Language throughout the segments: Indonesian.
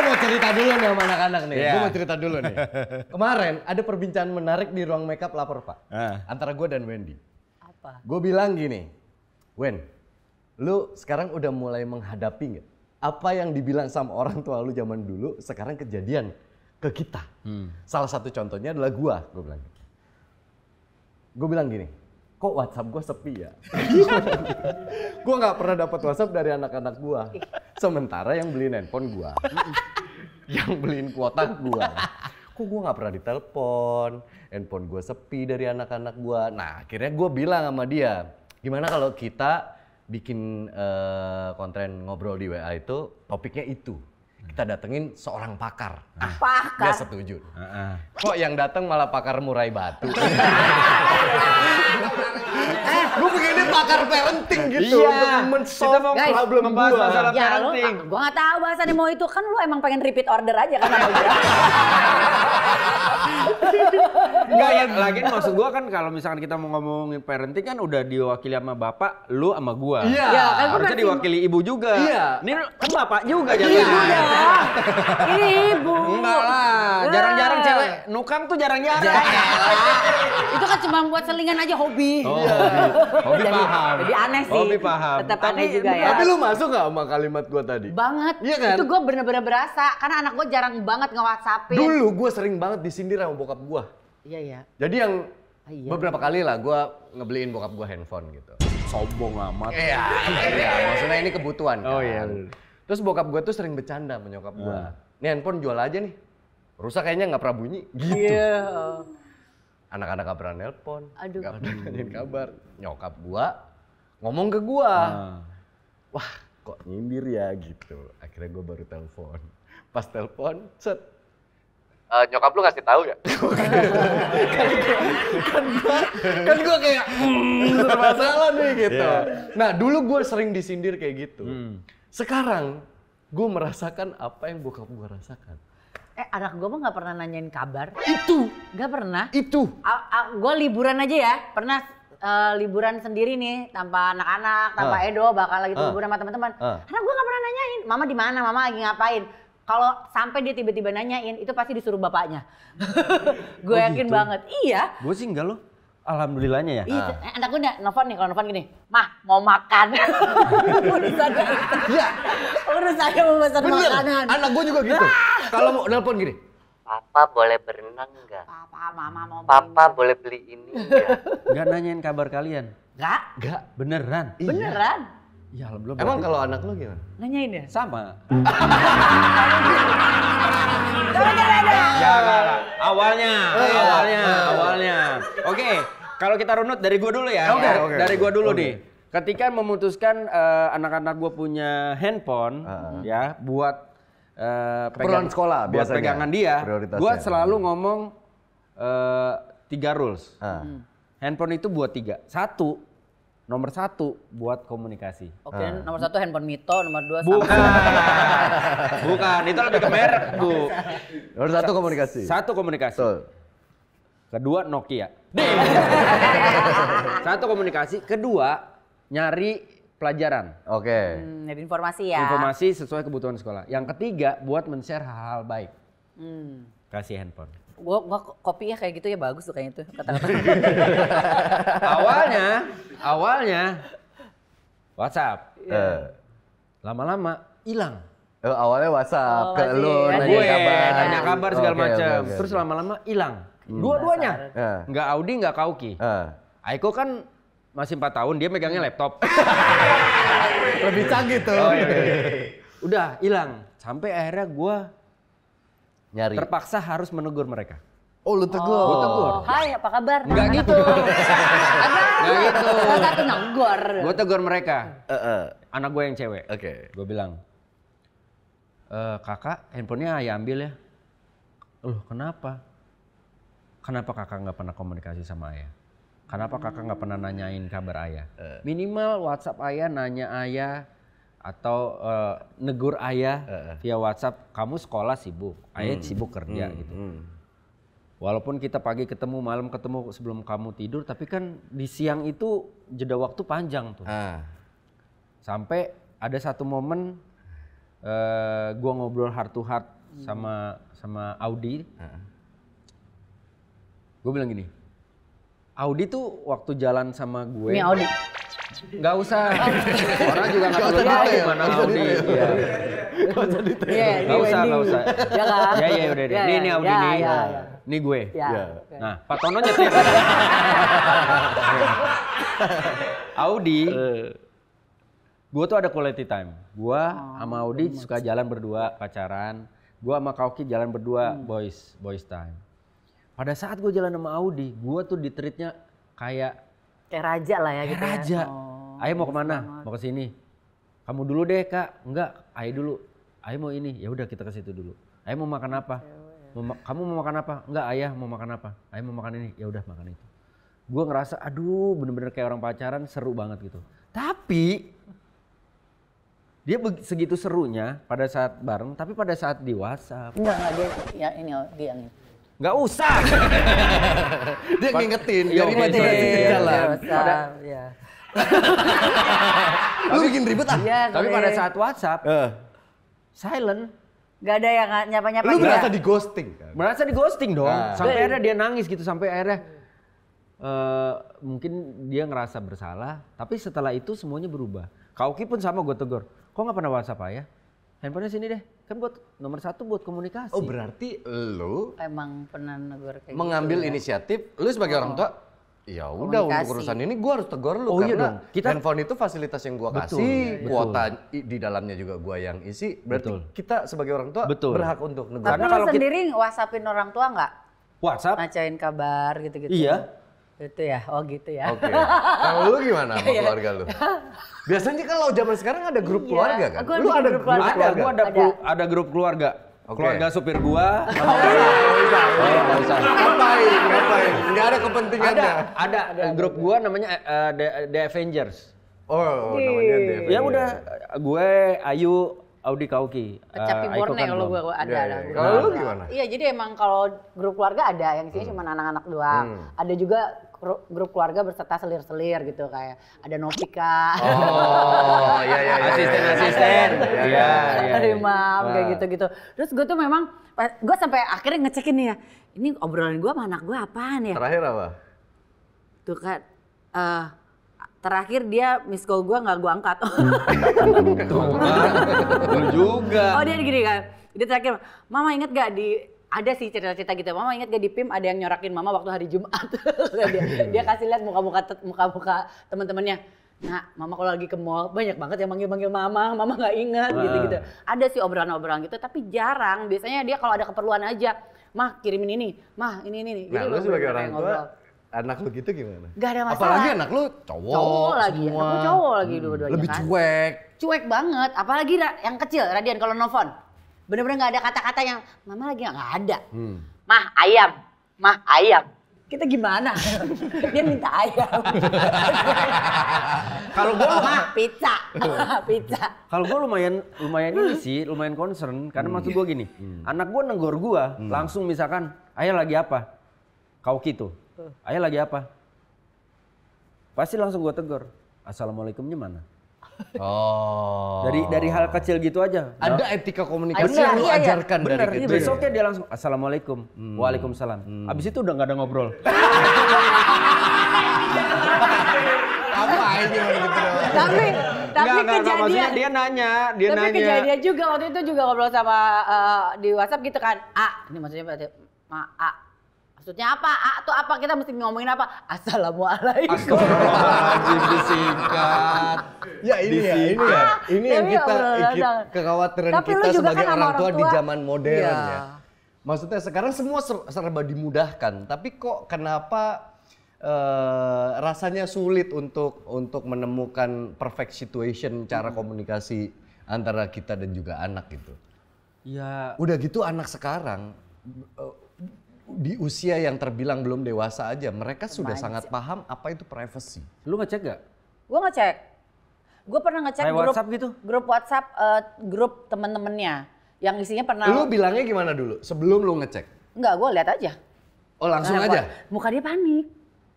mau cerita dulu nih sama anak-anak nih. Gue mau cerita dulu nih. Kemarin ada perbincangan menarik di ruang makeup lapor Pak. Antara gue dan Wendy. Apa? Gue bilang gini, Wen, lu sekarang udah mulai menghadapi nggak? Apa yang dibilang sama orang tua lu zaman dulu sekarang kejadian ke kita. Salah satu contohnya adalah gue bilang. Gue bilang gini, kok WhatsApp gue sepi ya? Gue nggak pernah dapat WhatsApp dari anak-anak gue. Sementara yang beliin handphone gue, yang beliin kuota gue. Kok gue nggak pernah ditelepon, handphone gue sepi dari anak-anak gue. Nah akhirnya gue bilang sama dia, gimana kalau kita bikin konten ngobrol di WA itu, topiknya itu. Kita datengin seorang pakar. Pakar? Dia setuju. Kok yang datang malah pakar murai batu? Gue begini pakar parenting gitu untuk men-solve problem gue. Ya lu, gue gak tahu bahasannya mau itu. Kan lu emang pengen repeat order aja kan sama gue. Enggak ya, lagi maksud gue kan kalau misalkan kita mau ngomongin parenting kan udah diwakili sama bapak, lu sama gue. Iya. Ya, kan Harusnya diwakili ibu juga. Iya. Ini kan bapak juga jadi. Ibu dong. Ini ibu. Enggak lah, jarang-jarang cewek nukang tuh jarang-jarang. Itu kan cuma buat selingan aja hobi. Hobi paham. Jadi aneh sih. Hobi paham. Tetap aneh juga ya. Tapi lu masuk gak sama kalimat gue tadi? Banget. Iya kan? Itu gue bener-bener berasa. Karena anak gue jarang banget nge-whatsappin. Dulu gue sering banget disindir sama bokap gue. Iya, iya. Jadi yang Iya. beberapa kali lah gue ngebeliin bokap gue handphone gitu. Sombong amat. Iya, maksudnya ini kebutuhan kan. Oh iya. Terus bokap gue tuh sering bercanda sama nyokap gue. Nih handphone jual aja nih. Rusak kayaknya nggak pernah bunyi. Gitu. Iya. Anak-anak gak pernah nelpon. Aduh. Gak pernah nanyain kabar. Nyokap gue ngomong ke gue. Wah kok nyindir ya gitu. Akhirnya gue baru telepon. Pas telepon, set. Nyokap lu ngasih tahu ya? kan gue kayak masalah nih gitu. Nah dulu gue sering disindir kayak gitu. Sekarang gue merasakan apa yang bokap gue rasakan. Anak gue mah gak pernah nanyain kabar. Itu. Gak pernah. Itu. Gue liburan aja ya. Pernah liburan sendiri nih tanpa anak-anak, tanpa Edo, bakal lagi liburan sama teman-teman. Karena gue gak pernah nanyain, mama di mana, mama lagi ngapain. Kalau sampai dia tiba-tiba nanyain, itu pasti disuruh bapaknya. Gue yakin banget. Iya. Gue sih enggak loh. Alhamdulillahnya ya. Iya, anak gue nelfon nih, kalau nelfon gini, Mah mau makan. Urusannya itu. Iya. Urusannya mau pesan makanan. Anak gue juga gitu. Kalau mau nelpon gini, Papa boleh berenang nggak? Papa, mama mau Papa boleh beli ini nggak? Enggak nanyain kabar kalian. Enggak. Beneran. Beneran. Ya belum. emang kalau anak lu gimana? Nanyain ya? sama. Ya, Awalnya. Oke, kalau kita runut dari gua dulu ya. Oke. Dari gua dulu nih. Ketika memutuskan anak-anak gua punya handphone ya buat Keperluan sekolah buat biasanya. pegangan dia, Prioritasnya. gua selalu ngomong 3 rules. Handphone itu buat 3. Nomor 1 buat komunikasi. Oke, nomor 1 handphone Mito, nomor 2 Bukan, itu lebih ke merek, Bu. Nomor 1 komunikasi. 1 komunikasi. Betul. Kedua Nokia. 1 komunikasi, kedua nyari pelajaran. Oke. Jadi informasi ya. Informasi sesuai kebutuhan sekolah. Yang ketiga buat men-share hal-hal baik. Kasih handphone. Gua kopi ya kayak gitu ya, bagus tuh kayaknya tuh kata-kata. Awalnya WhatsApp. Lama-lama hilang. Awalnya WhatsApp ke masih lu ada. Nanya kabar segala Oke, macam. oke. Terus lama-lama hilang. Dua-duanya. Ya. Nggak Audi, nggak Kauki. Aiko kan masih 4 tahun, dia megangnya laptop. Lebih canggih tuh. Udah hilang. Sampai akhirnya gue Nyari. terpaksa harus menegur mereka. Oh lu tegur. Gua tegur. Hai, apa kabar? Nggak gitu. Nggak gitu. Salah satu nenggor. Gue tegur mereka. Anak gue yang cewek. Oke. Gue bilang, kakak handphonenya ayah ambil ya. Loh kenapa? Kenapa kakak nggak pernah komunikasi sama ayah? Kenapa kakak nggak pernah nanyain kabar ayah? Minimal WhatsApp ayah, nanya ayah, atau negur ayah via WhatsApp. Kamu sekolah sibuk, ayah sibuk kerja gitu. Walaupun kita pagi ketemu, malam ketemu sebelum kamu tidur, tapi kan di siang itu jeda waktu panjang tuh. Sampai ada satu momen gua ngobrol heart to heart sama Audi. Gue bilang gini, Audi tuh waktu jalan sama gue. Ini Audi. Nggak usah. Orang juga nggak perlu tahu mana Audi. Iya. Nggak usah. Ya kan? Ya udah deh. Ini Audi nih. Ini gue. Nah, Pak Tono nyetir. Audi. Gue tuh ada quality time. Gue sama Audi suka jalan berdua, pacaran. Gue sama Kauki jalan berdua, boys time. Pada saat gue jalan sama Audi, gue tuh di-treatnya kayak raja lah ya gitu. Kayak raja. Ayah mau kemana? Mau ke sini. Kamu dulu deh kak. Enggak, ayah dulu. Ayah mau ini. Ya udah kita ke situ dulu. Ayah mau makan apa? Kamu mau makan apa? Enggak, ayah mau makan apa? Ayah mau makan ini. Ya udah makan itu. Gue ngerasa aduh bener-bener kayak orang pacaran, seru banget gitu. Tapi dia segitu serunya pada saat bareng, tapi pada saat di WhatsApp. Enggak dia ya ini dia yang ini. Nggak usah. Dia ngingetin. Iya, Jadi dia jalan. Ya. Lu bikin ribet ah? Iya, Tapi pada saat WhatsApp, silent. Gak ada yang nyapa-nyapa. Lu merasa di ghosting kan? Merasa di ghosting dong. Sampai akhirnya dia nangis gitu. Sampai akhirnya mungkin dia ngerasa bersalah. Tapi setelah itu semuanya berubah. Kauki pun sama gue tegur. Kok nggak pernah WhatsApp ayah? Handphonenya sini deh. Kan buat nomor 1 buat komunikasi. Oh berarti lu emang pernah negur kayak mengambil gitu, inisiatif. Lu sebagai orang tua, ya udah untuk urusan ini gue harus tegur lu iya karena dong. handphone itu fasilitas yang gue kasih, kuota di dalamnya juga gue yang isi. Berarti kita sebagai orang tua berhak untuk negur. Tapi lu sendiri WhatsAppin orang tua nggak? WhatsApp? Ngacain kabar gitu-gitu. Iya. Gitu ya, oh gitu ya. Oke. Kalau lu gimana sama keluarga lu? Biasanya kalau zaman sekarang ada grup keluarga kan? Lu ada grup keluarga? Ada grup keluarga. Keluarga supir gua. Nggak usah. Ngapain? Nggak ada kepentingannya. Ada grup gua namanya The Avengers. Oh, namanya The Avengers. Ya udah, gue Ayu, Audi Kauki. Capi Borne kalau gue ada. Kalau lu gimana? Iya, jadi emang kalau grup keluarga ada yang isinya cuma anak-anak doang. Ada juga grup keluarga berserta selir-selir gitu kayak ada Novika. Oh, iya. Asisten. Iya. Imam kayak gitu-gitu. Terus gue tuh memang gue sampai akhirnya ngecekin nih ya. Ini obrolan gue sama anak gue apaan ya? Terakhir apa? Tuh kan terakhir dia miss call gue nggak gue angkat. Lu juga. Oh dia gini kan. Dia terakhir, Mama inget gak ada sih cerita-cerita gitu. Mama inget gak di PIM ada yang nyorakin Mama waktu hari Jumat. dia kasih lihat muka-muka teman-temannya. Nah, Mama kalau lagi ke mall banyak banget yang manggil-manggil Mama nggak ingat gitu-gitu. Ada sih obrolan-obrolan gitu, tapi jarang. Biasanya dia kalau ada keperluan aja, Mah kirimin ini, Mah ini. Nah, lu sebagai orang tua, anak lu gitu gimana? Gak ada masalah. Apalagi anak lu cowok lagi, semua. anak lu cowok lagi dua-duanya Lebih kan. cuek Banget, apalagi yang kecil, Radian kalau nelfon. Bener-bener gak ada kata-kata yang, Mama lagi gak ada. Mah ayam. Kita gimana? Dia minta ayam. Kalau gua pizza. Kalau gua lumayan ini sih, lumayan concern karena maksud gua gini. Anak gua nenggor gua, langsung misalkan, "Ayah lagi apa?" Kauki tuh. "Ayah lagi apa?" Pasti langsung gua tegur. "Assalamualaikumnya mana?" Oh. Dari hal kecil gitu aja. Ada etika komunikasi yang lu ajarkan dari kecil. Besoknya dia langsung Assalamualaikum. Waalaikumsalam. Abis itu udah nggak ada ngobrol. Apa aja gitu. Tapi kejadian. Maksudnya dia nanya. Tapi kejadian juga waktu itu juga ngobrol sama di WhatsApp gitu kan. Ini maksudnya berarti maksudnya apa? Tuh apa? Kita mesti ngomongin apa? Assalamualaikum. Disingkat. Ya ini yang kita kekhawatiran kita sebagai orang tua di zaman modern ya. Maksudnya sekarang semua serba dimudahkan, tapi kok kenapa rasanya sulit untuk menemukan perfect situation cara komunikasi antara kita dan juga anak gitu. Ya. Udah gitu anak sekarang di usia yang terbilang belum dewasa aja, mereka sudah sangat paham apa itu privacy. Lu ngecek gak? Gue ngecek. Gue pernah ngecek grup WhatsApp gitu? Grup WhatsApp, grup temen-temennya. Yang isinya pernah... Lu bilangnya gimana dulu sebelum lu ngecek? Enggak, gue lihat aja. Oh langsung aja? Muka dia panik.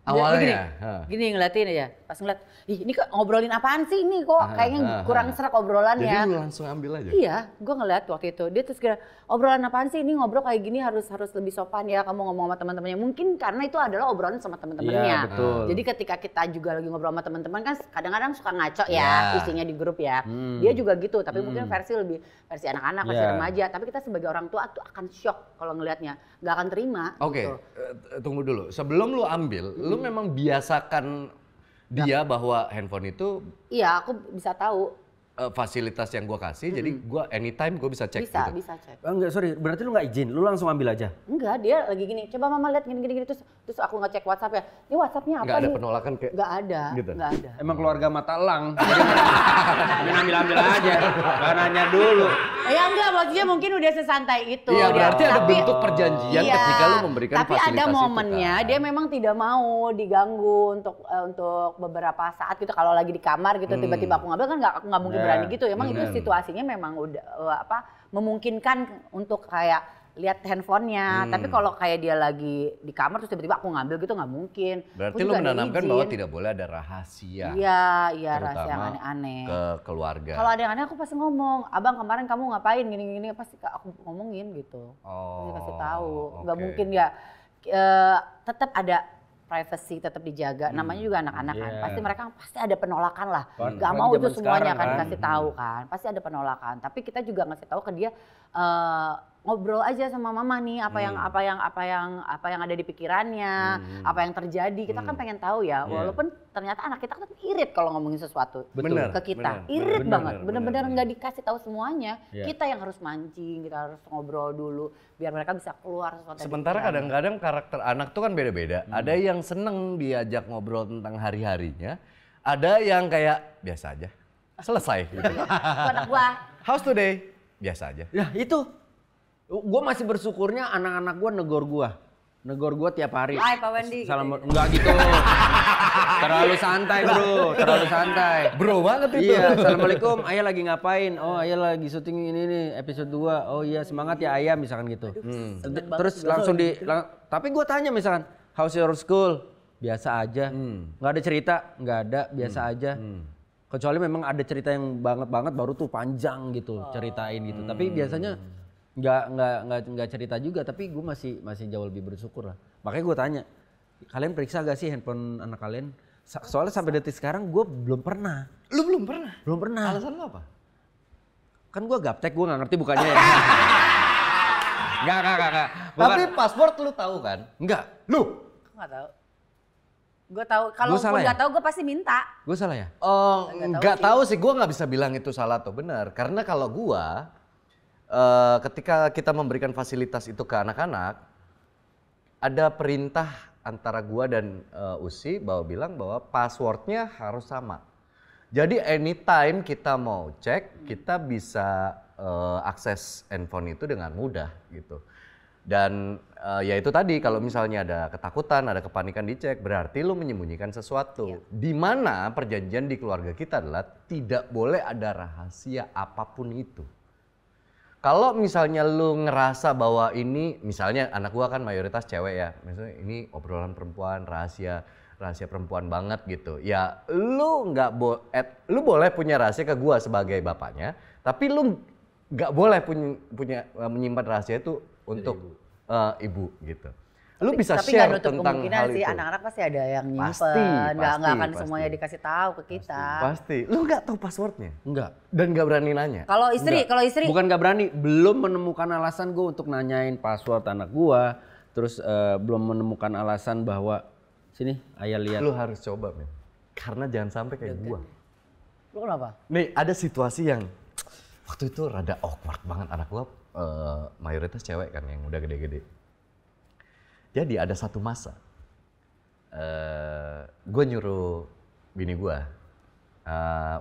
Awalnya. Gini ngeliatin aja. Pas ngeliat, ih ini kok ngobrolin apaan sih ini kok kayaknya kurang serak obrolannya. Jadi lu langsung ambil aja? Iya, gue ngeliat waktu itu. Dia terus kira, obrolan apaan sih ini ngobrol kayak gini harus lebih sopan ya kamu ngomong sama teman-temannya. Mungkin karena itu adalah obrolan sama teman-temannya. Iya, betul. Jadi ketika kita juga lagi ngobrol sama teman-teman kan kadang-kadang suka ngaco ya isinya di grup ya. Dia juga gitu, tapi mungkin versi anak-anak, versi remaja. Tapi kita sebagai orang tua tuh akan shock kalau ngelihatnya. Gak akan terima. Oke, gitu. tunggu dulu. Sebelum lu ambil, lu memang biasakan dia bahwa handphone itu Iya, aku bisa tahu. fasilitas yang gua kasih, jadi gua anytime gua bisa cek gitu. Bisa cek. Enggak, sorry. Berarti lu nggak izin, lu langsung ambil aja? Enggak, dia lagi gini, coba mama lihat gini terus aku ngecek WhatsApp ya. Ini WhatsApp-nya apa Nggak ada nih? penolakan kayak Nggak ada, gitu? nggak ada. Emang keluarga mata elang. Jadi ambil aja. Gak nanya dulu. Ya enggak, maksudnya mungkin udah sesantai itu. Iya, Dia- berarti ada tapi- bentuk perjanjian iya, ketika lu memberikan tapi fasilitas ada itu, momennya kan? dia memang tidak mau diganggu untuk beberapa saat gitu. Kalau lagi di kamar gitu tiba-tiba aku ngambil kan aku nggak mungkin berani gitu. Emang itu situasinya memang udah memungkinkan untuk kayak lihat handphonenya. Tapi kalau kayak dia lagi di kamar terus tiba-tiba aku ngambil gitu nggak mungkin. Berarti Aku lu juga ada menanamkan izin. bahwa tidak boleh ada rahasia. Iya, rahasia yang terutama aneh-aneh. ke keluarga. Kalau ada yang aneh aku pasti ngomong, abang kemarin kamu ngapain gini-gini, pasti aku ngomongin gitu. Pasti kasih tahu. Nggak oke. mungkin ya, tetap ada privacy, tetap dijaga. Namanya juga anak-anak kan, pasti mereka pasti ada penolakan lah. Nggak Apalagi mau itu zaman semuanya sekarang kan kan. dikasih tahu kan, pasti ada penolakan. Tapi kita juga ngasih tahu ke dia, ngobrol aja sama mama nih apa yang ada di pikirannya, apa yang terjadi. Kita kan pengen tahu ya, walaupun ternyata anak kita kan irit kalau ngomongin sesuatu Bener, ke kita. bener, Irit bener, banget, bener, bener-bener bener. nggak dikasih tahu semuanya. Iya. Kita yang harus mancing, kita harus ngobrol dulu biar mereka bisa keluar sesuatu. yang Sementara dipikirannya. kadang-kadang karakter anak tuh kan beda-beda. Ada yang seneng diajak ngobrol tentang hari-harinya, ada yang kayak biasa aja, selesai gitu. Itu anak gua. How's today? Biasa aja. Ya itu. Gue masih bersyukurnya anak-anak gue negor gue tiap hari. Hai Pak Wendy. Salam, enggak gitu. Terlalu santai bro, terlalu santai. Bro banget itu. Iya, assalamualaikum. Ayah lagi ngapain? Oh, ayah lagi syuting ini nih episode 2. Oh iya, semangat ya ayah misalkan gitu. Terus langsung tapi gue tanya misalkan, how's your school? Biasa aja. Nggak ada cerita? Nggak ada, biasa aja. Kecuali memang ada cerita yang banget baru tuh panjang gitu ceritain gitu. Tapi biasanya nggak cerita juga. Tapi gue masih jauh lebih bersyukur lah. Makanya gue tanya, kalian periksa gak sih handphone anak kalian? Soalnya sampai detik sekarang gue belum pernah. Lu belum pernah? Belum pernah. Alasan lu apa? Kan gue gaptek, gue nggak ngerti bukannya ya. Enggak. Tapi password lu tahu kan? Enggak. Lu? Aku nggak tahu. Gue tahu. Kalau Gua salah pun nggak ya? tahu, gue pasti minta. Gue salah ya? Nggak tahu sih, gue nggak bisa bilang itu salah atau benar. Karena kalau gua, ketika kita memberikan fasilitas itu ke anak-anak, ada perintah antara gua dan Usi bilang bahwa passwordnya harus sama. Jadi anytime kita mau cek, kita bisa akses handphone itu dengan mudah gitu. Dan ya itu tadi, kalau misalnya ada ketakutan, ada kepanikan dicek, berarti lu menyembunyikan sesuatu. Di mana perjanjian di keluarga kita adalah tidak boleh ada rahasia apapun itu. Kalau misalnya lu ngerasa bahwa ini, misalnya anak gua kan mayoritas cewek ya, misalnya ini obrolan perempuan, rahasia perempuan banget gitu. Ya lu lu boleh punya rahasia ke gua sebagai bapaknya, tapi lu nggak boleh punya menyimpan rahasia itu untuk ibu gitu. Lu bisa tapi share nggak nutup tentang kemungkinan hal sih itu. anak-anak pasti ada yang Pasti, nyimpen. Nggak akan pasti. semuanya dikasih tahu ke kita. Pasti. Lu nggak tahu passwordnya Enggak. dan nggak berani nanya. Kalau istri, Bukan gak berani, belum menemukan alasan gue untuk nanyain password anak gue. Terus belum menemukan alasan bahwa sini ayah lihat. Lu harus coba, men. Karena jangan sampai kayak gua. lu kenapa? Nih ada situasi yang waktu itu rada awkward banget. Anak gua mayoritas cewek kan yang udah gede-gede. Jadi ada satu masa gue nyuruh bini gue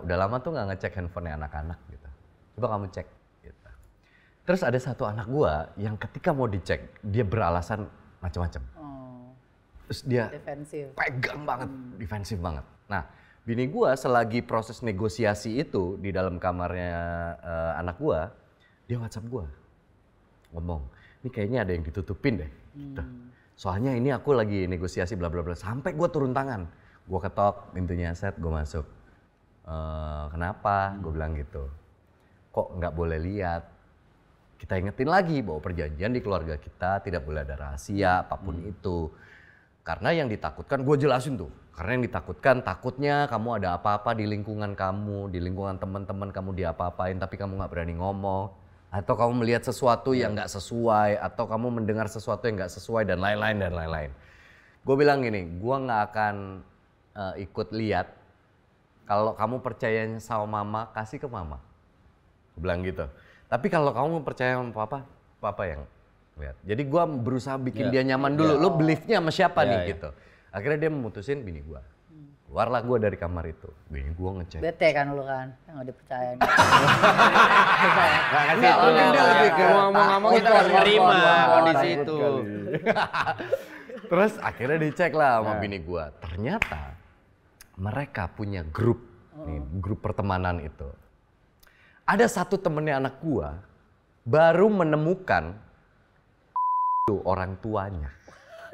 udah lama tuh nggak ngecek handphonenya anak-anak gitu. Coba kamu cek gitu. Terus ada satu anak gue yang ketika mau dicek dia beralasan macam-macam. Terus dia Defensif. pegang banget, defensif banget. Nah, bini gua selagi proses negosiasi itu di dalam kamarnya anak gua, dia WhatsApp gua. Ngomong, ini kayaknya ada yang ditutupin deh. Gitu. Soalnya ini aku lagi negosiasi bla bla bla. Sampai gue turun tangan. Gue ketok pintunya, set, gue masuk. Kenapa? Gue bilang gitu. Kok nggak boleh lihat? Kita ingetin lagi bahwa perjanjian di keluarga kita tidak boleh ada rahasia apapun itu. Karena yang ditakutkan, gue jelasin tuh. Karena yang ditakutkan, takutnya kamu ada apa-apa di lingkungan kamu, di lingkungan teman-teman kamu diapa-apain, tapi kamu nggak berani ngomong. Atau kamu melihat sesuatu yang nggak sesuai, atau kamu mendengar sesuatu yang nggak sesuai, dan lain-lain, dan lain-lain. Gue bilang gini, gue nggak akan ikut lihat. Kalau kamu percayanya sama mama, kasih ke mama. Gue bilang gitu. Tapi kalau kamu percaya sama papa, papa yang lihat. Jadi gue berusaha bikin dia nyaman dulu. Lo beliefnya sama siapa nih gitu. Akhirnya dia memutusin bini gue. Keluarlah gue dari kamar itu. Bini gue ngecek. Bete kan lu kan, nggak dipercaya. Ngomong-ngomong kita harus terima kondisi itu. Terus akhirnya dicek lah sama bini gue. Ternyata mereka punya grup, nih, grup pertemanan itu. Ada satu temennya anak gue baru menemukan orang tuanya.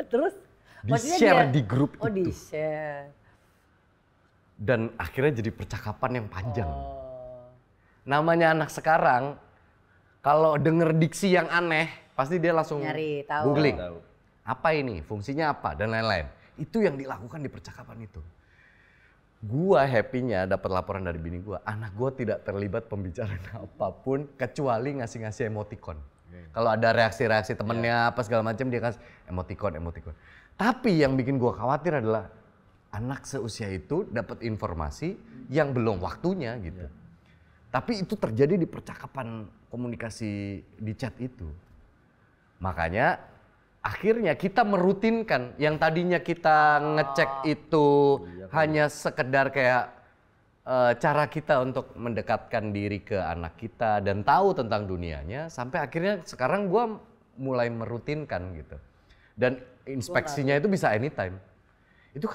Terus? Di-share di grup itu. Oh, di-share. Dan akhirnya jadi percakapan yang panjang. Namanya anak sekarang, kalau denger diksi yang aneh, pasti dia langsung nyari, tahu. googling. Apa ini, fungsinya apa, dan lain-lain. Itu yang dilakukan di percakapan itu. Gua happy-nya dapat laporan dari bini gua, anak gua tidak terlibat pembicaraan apapun kecuali ngasih-ngasih emoticon. Kalau ada reaksi-reaksi temennya apa segala macam dia kasih emoticon. Tapi yang bikin gua khawatir adalah anak seusia itu dapat informasi yang belum waktunya gitu. Tapi itu terjadi di percakapan komunikasi di chat itu. Makanya akhirnya kita merutinkan yang tadinya kita ngecek itu hanya sekedar kayak cara kita untuk mendekatkan diri ke anak kita dan tahu tentang dunianya, sampai akhirnya sekarang gua mulai merutinkan gitu. Dan inspeksinya itu bisa anytime. Itu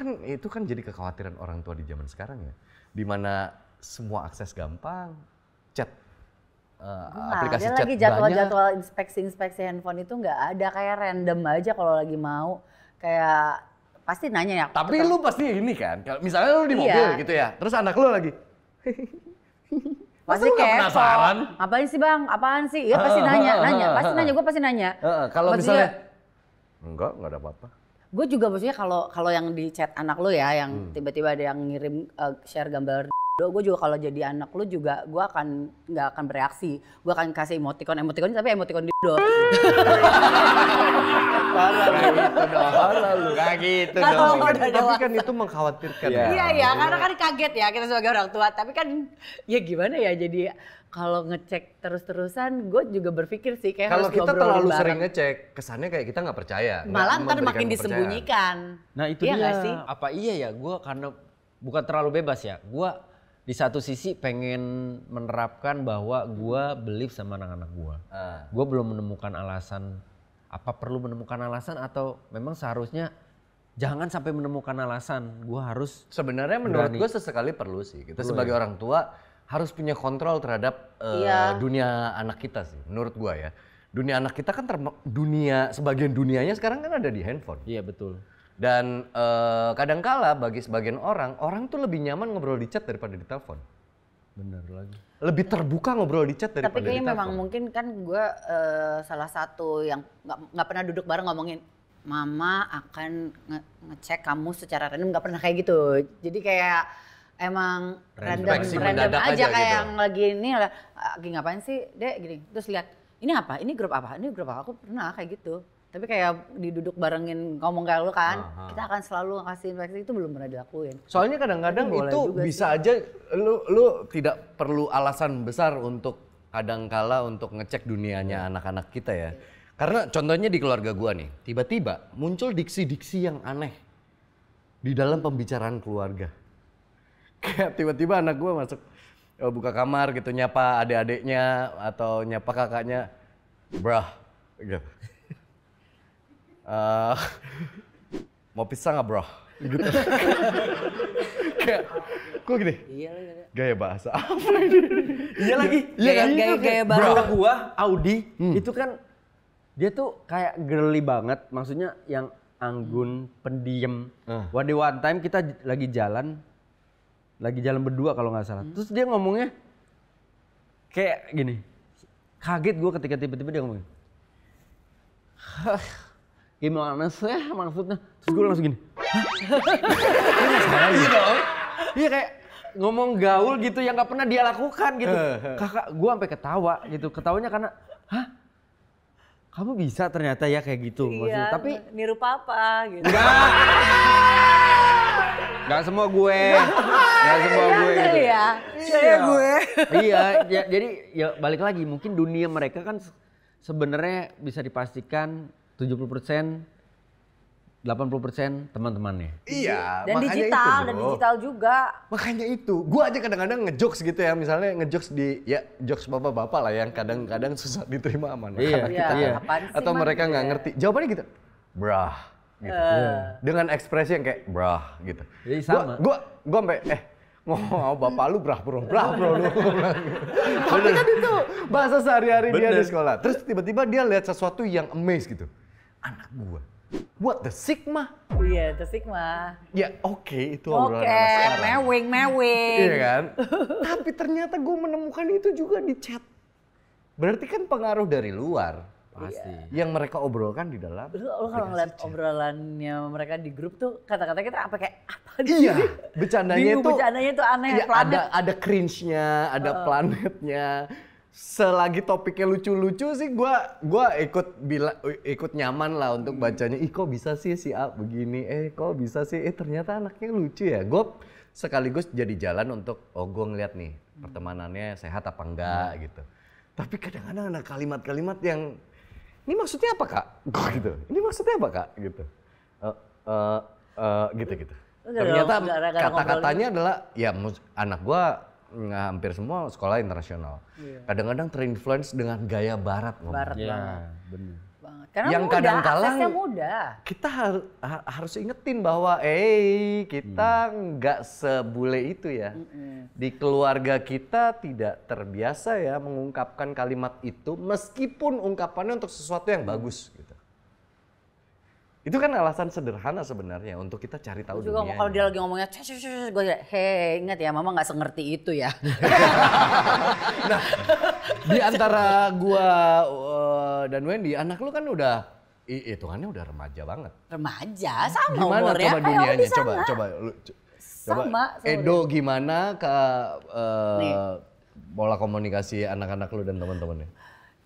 kan jadi kekhawatiran orang tua di zaman sekarang ya. Dimana semua akses gampang, chat, aplikasi chat lagi jadwal inspeksi handphone itu nggak ada, kayak random aja kalau lagi mau. Kayak pasti nanya ya. Tapi lu pasti ini kan, misalnya lu di mobil gitu ya, terus anak lu lagi. Pasti kayak penasaran. Apaan sih bang? Apaan sih? Ya pasti nanya. Gue pasti nanya. Kalau misalnya enggak ada apa-apa. Gue juga maksudnya kalau yang di chat anak lu ya, yang tiba-tiba ada yang ngirim share gambar gue juga kalau jadi anak lu juga gue nggak akan bereaksi. Gue akan kasih emoticon tapi emoticon do. Parah lu. Gak gitu dong. Tapi kan itu mengkhawatirkan. Iya, karena kan kaget ya kita sebagai orang tua. Tapi kan ya gimana ya, jadi kalau ngecek terus-terusan gue juga berpikir sih kayak kalau harus kita terlalu sering ngecek, kesannya kayak kita nggak percaya. Malah ntar makin disembunyikan. Nah itu dia. Sih? Apa iya ya, gue karena bukan terlalu bebas ya. Gue di satu sisi pengen menerapkan bahwa gue believe sama anak-anak gue. Gue belum menemukan alasan, apa perlu menemukan alasan atau memang seharusnya jangan sampai menemukan alasan. Gue harus sebenarnya menurut gue sesekali perlu sih. Kita sebagai orang tua harus punya kontrol terhadap dunia anak kita sih, menurut gua ya. Dunia anak kita kan sebagian dunianya sekarang kan ada di handphone. Iya betul. Dan kadangkala bagi sebagian orang tuh lebih nyaman ngobrol di chat daripada di telepon. Bener lagi. Lebih terbuka ngobrol di chat daripada di telepon. Tapi kayaknya memang mungkin kan gua salah satu yang nggak pernah duduk bareng ngomongin, mama akan ngecek kamu secara random, nggak pernah kayak gitu. Jadi kayak emang random aja kayak gitu. Yang lagi ini lagi ngapain sih dek gini, terus lihat ini apa, ini grup apa, aku pernah kayak gitu. Tapi kayak diduduk barengin ngomong kayak lu kan, kita akan selalu ngasih inspeksi, itu belum pernah dilakuin. Soalnya kadang-kadang itu bisa aja lu tidak perlu alasan besar untuk kadangkala untuk ngecek dunianya anak-anak kita ya. Karena contohnya di keluarga gua nih, tiba-tiba muncul diksi-diksi yang aneh di dalam pembicaraan keluarga. Kayak tiba-tiba anak gue masuk buka kamar gitu, nyapa adik-adiknya atau nyapa kakaknya, brah gitu. Mau pisah nggak bro? Gitu. Kayak gue gini, gaya bahasa apa ini? Iya lagi, iya kan? Gaya bahasa gua Audi itu kan Dia tuh kayak girly banget, maksudnya yang anggun, pendiam. One time kita lagi jalan berdua kalau nggak salah. Terus dia ngomongnya kayak gini. Kaget gue ketika tiba-tiba dia ngomong, gimana sih maksudnya? Terus gue langsung gini, iya kayak ngomong gaul gitu yang nggak pernah dia lakukan gitu. Kakak, gue sampai ketawa gitu. Ketawanya karena, hah? Kamu bisa ternyata ya kayak gitu. Iya, tapi niru papa gitu. Gak semua gue. Gak semua gue gitu. Iya, saya gue. Iya, ya, jadi ya balik lagi mungkin dunia mereka kan sebenarnya bisa dipastikan 70%, 80% teman-temannya. Iya, Dan makanya digital, itu, dan bro. digital juga. Makanya itu, gua aja kadang-kadang ngejokes gitu ya, misalnya ngejokes di, ya jokes bapak-bapak lah yang kadang-kadang susah diterima sama anak-anak kita. Iya. Kan. Apaan sih, Atau Man? mereka nggak Gitu ya. ngerti. Jawabannya gitu, brah. Gitu. Dengan ekspresi yang kayak brah gitu. Jadi sama. Gua sampai ngomong bapak lu brah bro lu. Tapi kan itu bahasa sehari-hari dia di sekolah. Terus tiba-tiba dia lihat sesuatu yang amaze gitu. Anak gua. What the sigma? Iya, itu Sigma. Ya oke, itu obrolan Oke, anak sekarang. mewing. Iya kan? Tapi ternyata gue menemukan itu juga di chat. Berarti kan pengaruh dari luar. Pasti. Yang mereka obrolkan di dalam. Lu kalau ngeliat obrolannya mereka di grup tuh kata-kata kita apa kayak apa Iya, bercandanya Bingung, itu. bercandanya itu aneh, Iya, planet. ada cringe-nya, ada planetnya. Selagi topiknya lucu-lucu sih gua ikut nyaman lah untuk bacanya. Ih kok bisa sih si A begini? Kok bisa sih? Ternyata anaknya lucu ya. Gue sekaligus jadi jalan untuk gue ngeliat nih pertemanannya sehat apa enggak gitu. Tapi kadang-kadang ada kalimat-kalimat yang ini maksudnya apa kak? Gue gitu. Ini maksudnya apa kak? Gitu. Gitu. Ternyata kata-katanya adalah ya anak gue hampir semua sekolah internasional. Kadang-kadang terinfluence dengan gaya barat ngomong. Barat Iya, banget. bener. Karena Yang mudah, kadang-kadang aksesnya mudah. Kita harus ingetin bahwa kita nggak sebule itu ya. Di keluarga kita tidak terbiasa ya mengungkapkan kalimat itu meskipun ungkapannya untuk sesuatu yang bagus gitu. Itu kan alasan sederhana sebenarnya untuk kita cari tahu Juga dunia. kalau dia lagi ngomongnya, gue hei ingat ya mama nggak sengerti itu ya. Nah, di antara gua dan Wendy, anak lu kan udah hitungannya udah remaja banget. Remaja sama Gimana umurnya. coba Kayak dunianya? di sana. Coba lu Sama Edo gimana ke pola komunikasi anak-anak lu dan teman-temannya?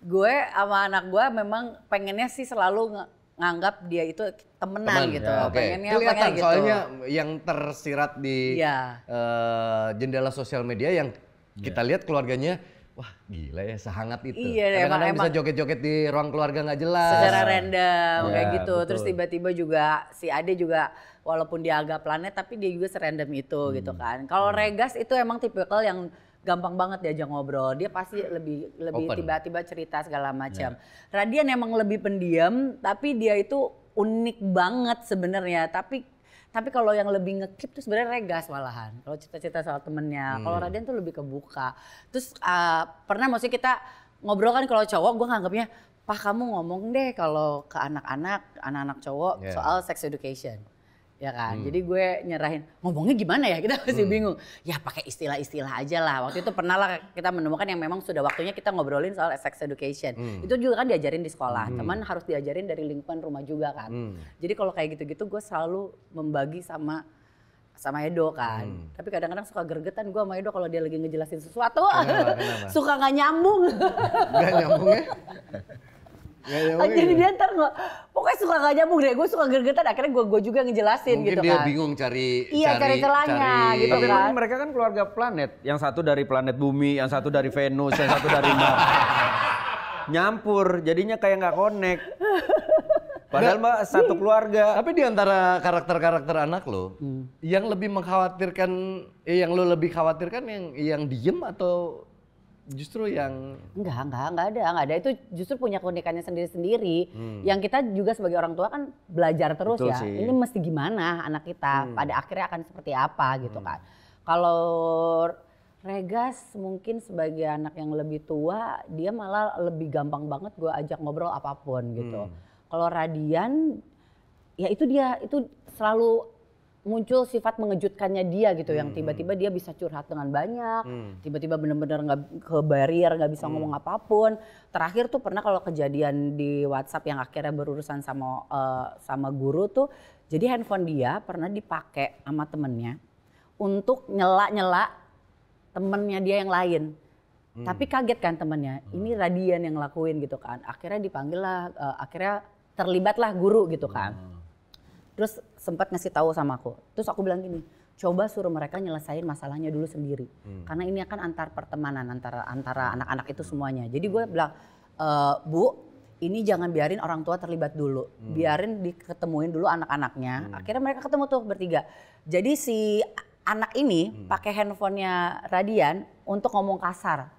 Gue sama anak gue memang pengennya sih selalu nganggap dia itu temenan gitu. Ya, oke. Pengennya Kelihatan gitu. soalnya yang tersirat di Iya. jendela sosial media yang kita lihat keluarganya, wah gila ya sehangat itu. Iya, Kadang-kadang emang- bisa joget-joget di ruang keluarga nggak jelas. Secara random Iya, kayak gitu. betul. Terus tiba-tiba juga si Ade juga walaupun dia agak planet tapi dia juga serandom itu gitu kan. Kalau Regas itu emang tipikal yang gampang banget diajak ngobrol. Dia pasti lebih Open. tiba-tiba cerita segala macam. Radian emang lebih pendiam tapi dia itu unik banget sebenarnya. Tapi kalau yang lebih ngekip tuh sebenarnya Regas malahan. Kalau cerita-cerita soal temennya. Kalau Radian tuh lebih kebuka. Terus pernah maksudnya kita ngobrol kan kalau cowok gue nganggapnya, Pak kamu ngomong deh kalau ke anak-anak cowok Yeah. soal sex education. Ya kan, jadi gue nyerahin ngomongnya gimana ya, kita masih bingung. Ya pakai istilah-istilah aja lah. Waktu itu pernah lah kita menemukan yang memang sudah waktunya kita ngobrolin soal sex education. Itu juga kan diajarin di sekolah, teman harus diajarin dari lingkungan rumah juga kan. Jadi kalau kayak gitu-gitu gue selalu membagi sama Edo kan. Tapi kadang-kadang suka gergetan gue sama Edo kalau dia lagi ngejelasin sesuatu. Kenapa? Suka nggak nyambung. Nggak nyambung ya? Nggak nyambung Jadi ya? dia ntar pokoknya suka nggak nyambung deh. Gue suka gergetan, akhirnya gue juga ngejelasin Mungkin gitu dia kan. bingung cari celahnya gitu Tapi kan. kan mereka kan keluarga planet. Yang satu dari planet bumi, yang satu dari Venus, yang satu dari Mars. Nyampur, jadinya kayak nggak connect. Padahal mah satu keluarga. Tapi di antara karakter-karakter anak lo, yang lebih mengkhawatirkan, yang lo lebih khawatirkan yang diem atau justru yang Enggak ada. Itu justru punya keunikannya sendiri-sendiri. Yang kita juga sebagai orang tua kan belajar terus. Betul ya. sih. Ini mesti gimana anak kita pada akhirnya akan seperti apa gitu kan. Kalau Regas mungkin sebagai anak yang lebih tua, dia malah lebih gampang banget gue ajak ngobrol apapun gitu. Kalau Radian, ya itu dia, itu selalu muncul sifat mengejutkannya dia gitu, yang tiba-tiba dia bisa curhat dengan banyak, tiba-tiba bener-bener nggak ke barrier, nggak bisa ngomong apapun. Terakhir tuh pernah kalau kejadian di WhatsApp yang akhirnya berurusan sama guru tuh, jadi handphone dia pernah dipakai sama temennya untuk nyela temennya dia yang lain. Tapi kaget kan temennya, ini Radian yang lakuin gitu kan. Akhirnya dipanggil lah, akhirnya terlibatlah guru gitu kan. Terus sempat ngasih tahu sama aku. Terus aku bilang gini, coba suruh mereka nyelesain masalahnya dulu sendiri. Karena ini akan antar pertemanan antara anak-anak itu semuanya. Jadi gue bilang, Bu, ini jangan biarin orang tua terlibat dulu. Biarin diketemuin dulu anak-anaknya. Akhirnya mereka ketemu tuh bertiga. Jadi si anak ini pakai handphonenya Radian untuk ngomong kasar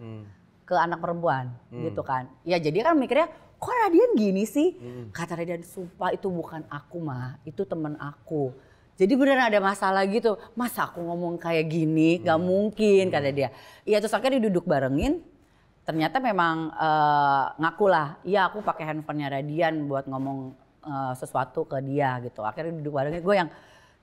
ke anak perempuan gitu kan. Ya jadi kan mikirnya, kok Radian gini sih? Kata Radian, sumpah itu bukan aku mah, itu temen aku. Jadi beneran ada masalah gitu, masa aku ngomong kayak gini, gak mungkin kata dia. Iya terus akhirnya duduk barengin, ternyata memang ngaku lah, iya aku pakai handphonenya Radian buat ngomong sesuatu ke dia gitu. Akhirnya duduk barengin, gue yang,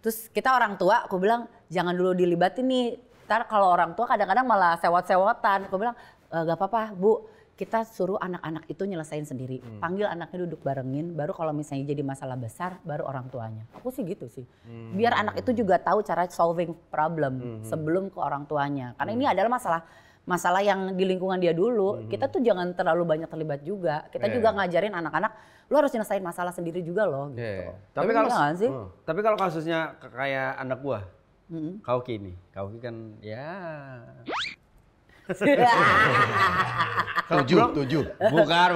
terus kita orang tua, aku bilang jangan dulu dilibatin nih, ntar kalau orang tua kadang-kadang malah sewot-sewotan. Aku bilang gak apa-apa Bu, kita suruh anak-anak itu nyelesain sendiri. Panggil anaknya duduk barengin, baru kalau misalnya jadi masalah besar, baru orang tuanya. Aku sih gitu sih. Biar anak itu juga tahu cara solving problem sebelum ke orang tuanya. Karena ini adalah masalah yang di lingkungan dia dulu. Kita tuh jangan terlalu banyak terlibat juga. Kita juga ngajarin anak-anak, lu harus nyelesain masalah sendiri juga loh gitu. Tapi kalau kasusnya kayak anak gua, Kauki nih. Kauki kan ya... 7. Bukan.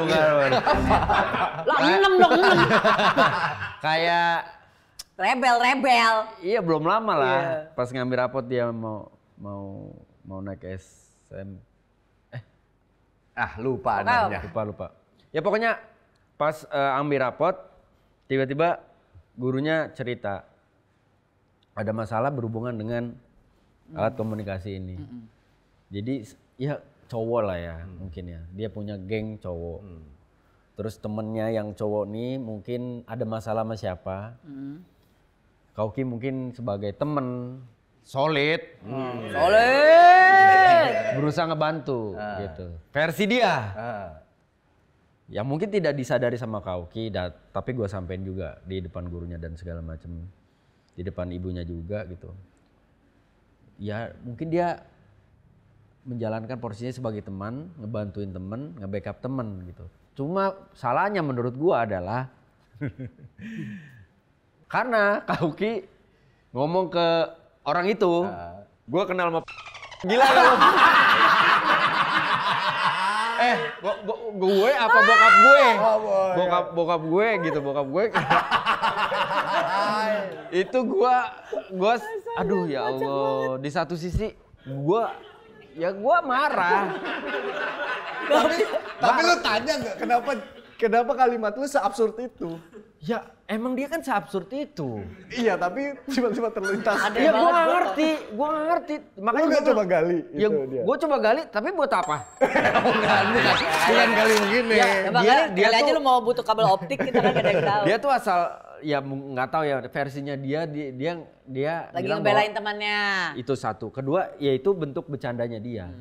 Lah 6 dong, 6. Kayak Rebel. iya belum lama lah. Pas ngambil rapot dia mau naik SM. Lupa anaknya. Lupa. Ya pokoknya pas ambil rapot tiba-tiba gurunya cerita ada masalah berhubungan dengan alat komunikasi ini. Jadi ya cowok lah ya mungkin ya. Dia punya geng cowok. Terus temennya yang cowok nih mungkin ada masalah sama siapa. Kauki mungkin sebagai temen solid. Berusaha ngebantu gitu. Versi dia. Ya mungkin tidak disadari sama Kauki, tapi gue sampein juga di depan gurunya dan segala macam. Di depan ibunya juga gitu. Ya mungkin dia menjalankan porsinya sebagai teman, ngebantuin teman, nge-backup teman gitu. Cuma salahnya menurut gua adalah karena Kauki ngomong ke orang itu, gua kenal sama gila kalau gue apa bokap gue? Bokap gue gitu, bokap gue. Itu gua aduh ya Allah, di satu sisi gua marah. Tapi lu tanya nggak kenapa kalimat lu seabsurd itu? Ya emang dia kan seabsurd itu. Iya tapi tiba-tiba terlintas. Ya gua nggak ngerti. Makanya lu nggak coba gali ya, itu dia. Gua coba gali tapi buat apa? bukan gali begini. Dia aja lu mau butuh kabel optik kita kan gak ada yang tahu. Dia tuh asal ya nggak tahu ya versinya dia lagi ngebelain temannya. Itu satu. Kedua yaitu bentuk bercandanya dia.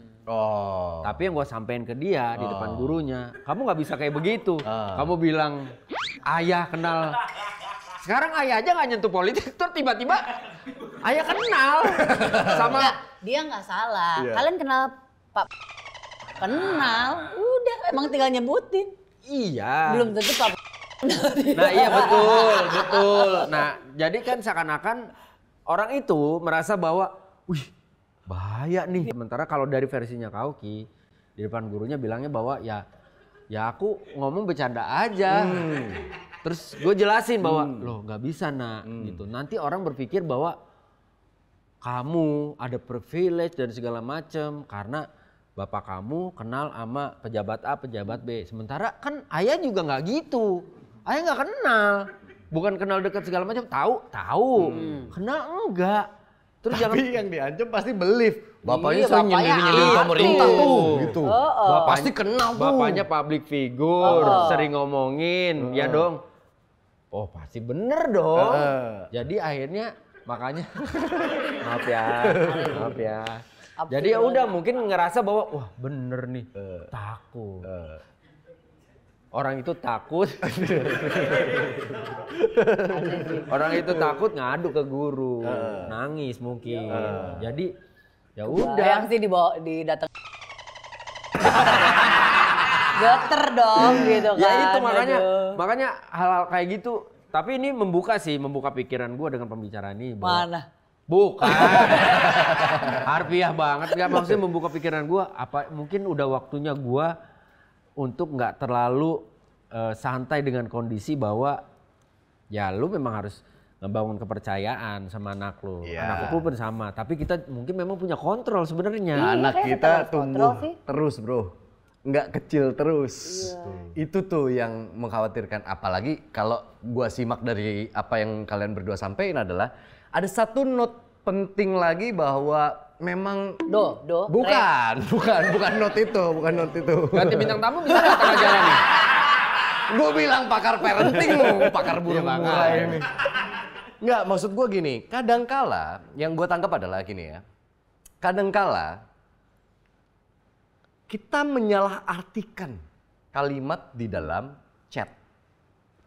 Tapi yang gue sampein ke dia di depan gurunya, kamu nggak bisa kayak begitu. Kamu bilang ayah kenal. Sekarang ayah aja nggak nyentuh politik, terus tiba-tiba ayah kenal sama. Dia nggak salah. Kalian kenal Pak? Kenal. Udah emang tinggal nyebutin. Iya. Belum tentu Pak. Nah iya betul. Nah jadi kan seakan-akan orang itu merasa bahwa, wih bahaya nih. Sementara kalau dari versinya Kauki, di depan gurunya bilangnya bahwa ya aku ngomong bercanda aja. Terus gue jelasin bahwa loh nggak bisa nak gitu. Nanti orang berpikir bahwa kamu ada privilege dan segala macem karena bapak kamu kenal sama pejabat A, pejabat B. Sementara kan ayah juga nggak gitu. Ayah nggak kenal, bukan kenal dekat segala macam. Tahu, kenal enggak. Terus Tapi yang diancam pasti believe. Bapaknya Iya, sering bapaknya nyindir aktif. pemerintah tuh gitu. Pasti kenal tuh. Bapaknya public figure, sering ngomongin, ya dong. Oh pasti bener dong. Jadi akhirnya makanya maaf ya. Jadi ya udah mungkin ngerasa bahwa wah bener nih, takut. Orang itu takut. Orang itu takut ngadu ke guru, nangis mungkin. Jadi ya udah. Yang sih didatang. Geter dong gitu kan. Ya itu Aduh. makanya hal-hal kayak gitu. Tapi ini membuka pikiran gue dengan pembicaraan ini. Mana? Bukan. Harfiah banget. Gak maksudnya membuka pikiran gue. Apa mungkin udah waktunya gue untuk nggak terlalu santai dengan kondisi bahwa ya lu memang harus ngebangun kepercayaan sama anak lu. Iya. Anak lu pun sama. Tapi kita mungkin memang punya kontrol sebenarnya. Anak kayaknya kita tetap kontrol tumbuh sih. terus bro, nggak kecil terus. Itu tuh yang mengkhawatirkan. Apalagi kalau gua simak dari apa yang kalian berdua sampaikan adalah ada satu note penting lagi bahwa memang bukan note itu. Ganti bintang tamu bisa nggak tengah jalan nih? Gue bilang pakar parenting lu, pakar burung murai ini. Nggak, maksud gue gini, kadangkala yang gue tangkap adalah gini ya. Kadangkala kita menyalahartikan kalimat di dalam chat.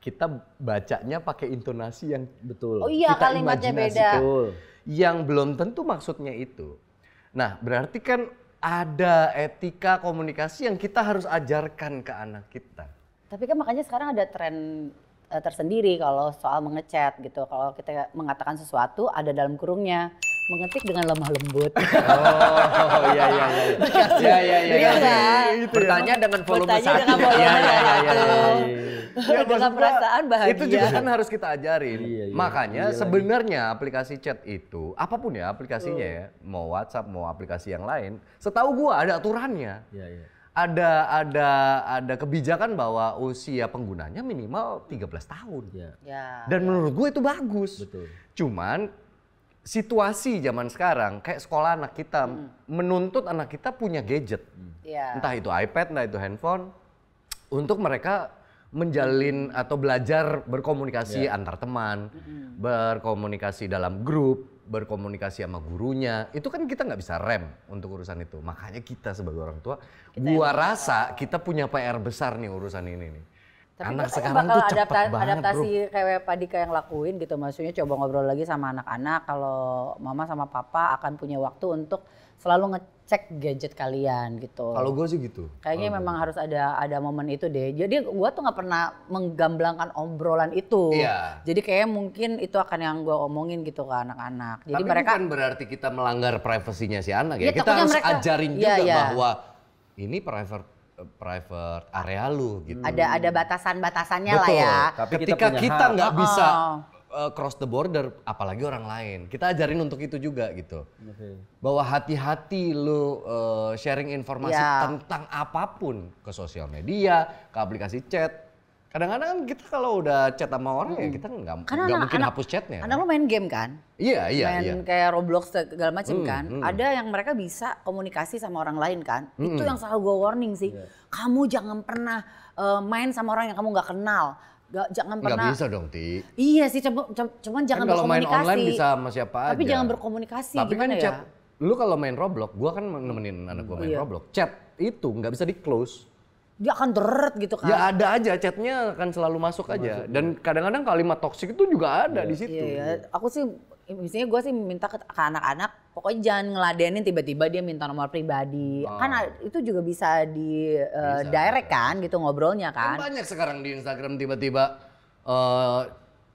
Kita bacanya pakai intonasi yang Betul. Oh iya, kita kalimatnya beda. imajinasikan. Betul. Yang belum tentu maksudnya itu. Nah, berarti kan ada etika komunikasi yang kita harus ajarkan ke anak kita. Tapi kan makanya sekarang ada tren tersendiri kalau soal mengechat gitu. Kalau kita mengatakan sesuatu ada dalam kurungnya. Mengetik dengan lemah lembut. Oh iya. Iya kan? Bertanya dengan volume Bertanya satu. dengan volume satu. Ya, Dengan maksud gua, perasaan bahagia. itu juga kan harus kita ajarin. Iya, Makanya sebenarnya aplikasi chat itu, apapun ya aplikasinya ya, mau WhatsApp, mau aplikasi yang lain, setahu gua ada aturannya. Iya. Ada kebijakan bahwa usia penggunanya minimal 13 tahun. Iya. Ya. Dan menurut gue itu bagus. Betul. Cuman situasi zaman sekarang kayak sekolah anak kita menuntut anak kita punya gadget. Iya. Entah itu iPad, entah itu handphone untuk mereka menjalin atau belajar berkomunikasi antar teman, berkomunikasi dalam grup, berkomunikasi sama gurunya. Itu kan kita nggak bisa rem untuk urusan itu. Makanya kita sebagai orang tua, gua rasa kita punya PR besar nih urusan ini nih. Tapi Anak kayaknya sekarang bakal tuh cepet banget adaptasi bro. kayak Pak Dika yang lakuin gitu. Maksudnya coba ngobrol lagi sama anak-anak kalau mama sama papa akan punya waktu untuk selalu ngecek gadget kalian gitu. Kalau gue sih gitu. Kayaknya memang harus ada momen itu deh. Jadi gue tuh nggak pernah menggamblangkan obrolan itu. Iya. Jadi kayak mungkin itu akan yang gue omongin gitu ke anak-anak. Jadi Tapi mereka bukan berarti kita melanggar privasinya si anak ya. Iya, Kita takutnya harus mereka- ajarin iya, juga iya. bahwa ini private area lu gitu. ada batasan-batasannya lah ya. Tapi kita Ketika punya kita hak. nggak bisa cross the border, apalagi orang lain. Kita ajarin untuk itu juga gitu. Bahwa hati-hati lu sharing informasi Ya. tentang apapun ke sosial media, ke aplikasi chat. Kadang-kadang kan kita kalau udah chat sama orang ya kita nggak mungkin hapus chatnya. Anak lu main game kan? Iya. Main kayak Roblox segala macam kan. Ada yang mereka bisa komunikasi sama orang lain kan. Itu yang selalu gue warning sih. Kamu jangan pernah main sama orang yang kamu nggak kenal. Jangan Nggak pernah. bisa dong, Ti. Iya sih, cuman jangan Kan kalau main berkomunikasi. online bisa sama siapa aja. Tapi jangan berkomunikasi. Tapi gimana kan ya? chat, lu kalau main Roblox, gua kan nemenin anak gua main Iya. Roblox. Chat itu nggak bisa di close. Dia akan deret gitu kan. Ya ada aja, chatnya akan selalu masuk aja. Dan kadang-kadang kalimat toksik itu juga ada di situ. Iya, aku sih, misalnya gue sih minta ke anak-anak, pokoknya jangan ngeladenin tiba-tiba dia minta nomor pribadi. Kan itu juga bisa di direct kan gitu ngobrolnya Kan kan. banyak sekarang di Instagram tiba-tiba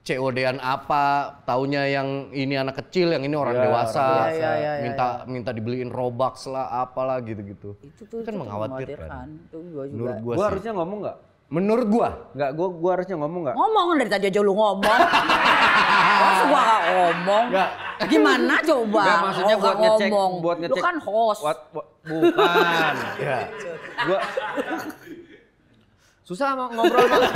COD-an apa, taunya yang ini anak kecil, yang ini orang dewasa. Iya, minta dibeliin Robux lah, apalah gitu-gitu. Itu kan mengkhawatirkan. Itu gue juga. Menurut gua Gua sih. harusnya ngomong nggak? Menurut gua. Nggak, gua harusnya ngomong nggak? Ngomong dari tadi aja lu ngomong. Masa gua gak ngomong? Gimana coba? Nggak, maksudnya Gua buat nggak ngecek, ngomong. buat ngecek. Lu kan host. Bukan. Ya. Gua susah mau ngobrol banget.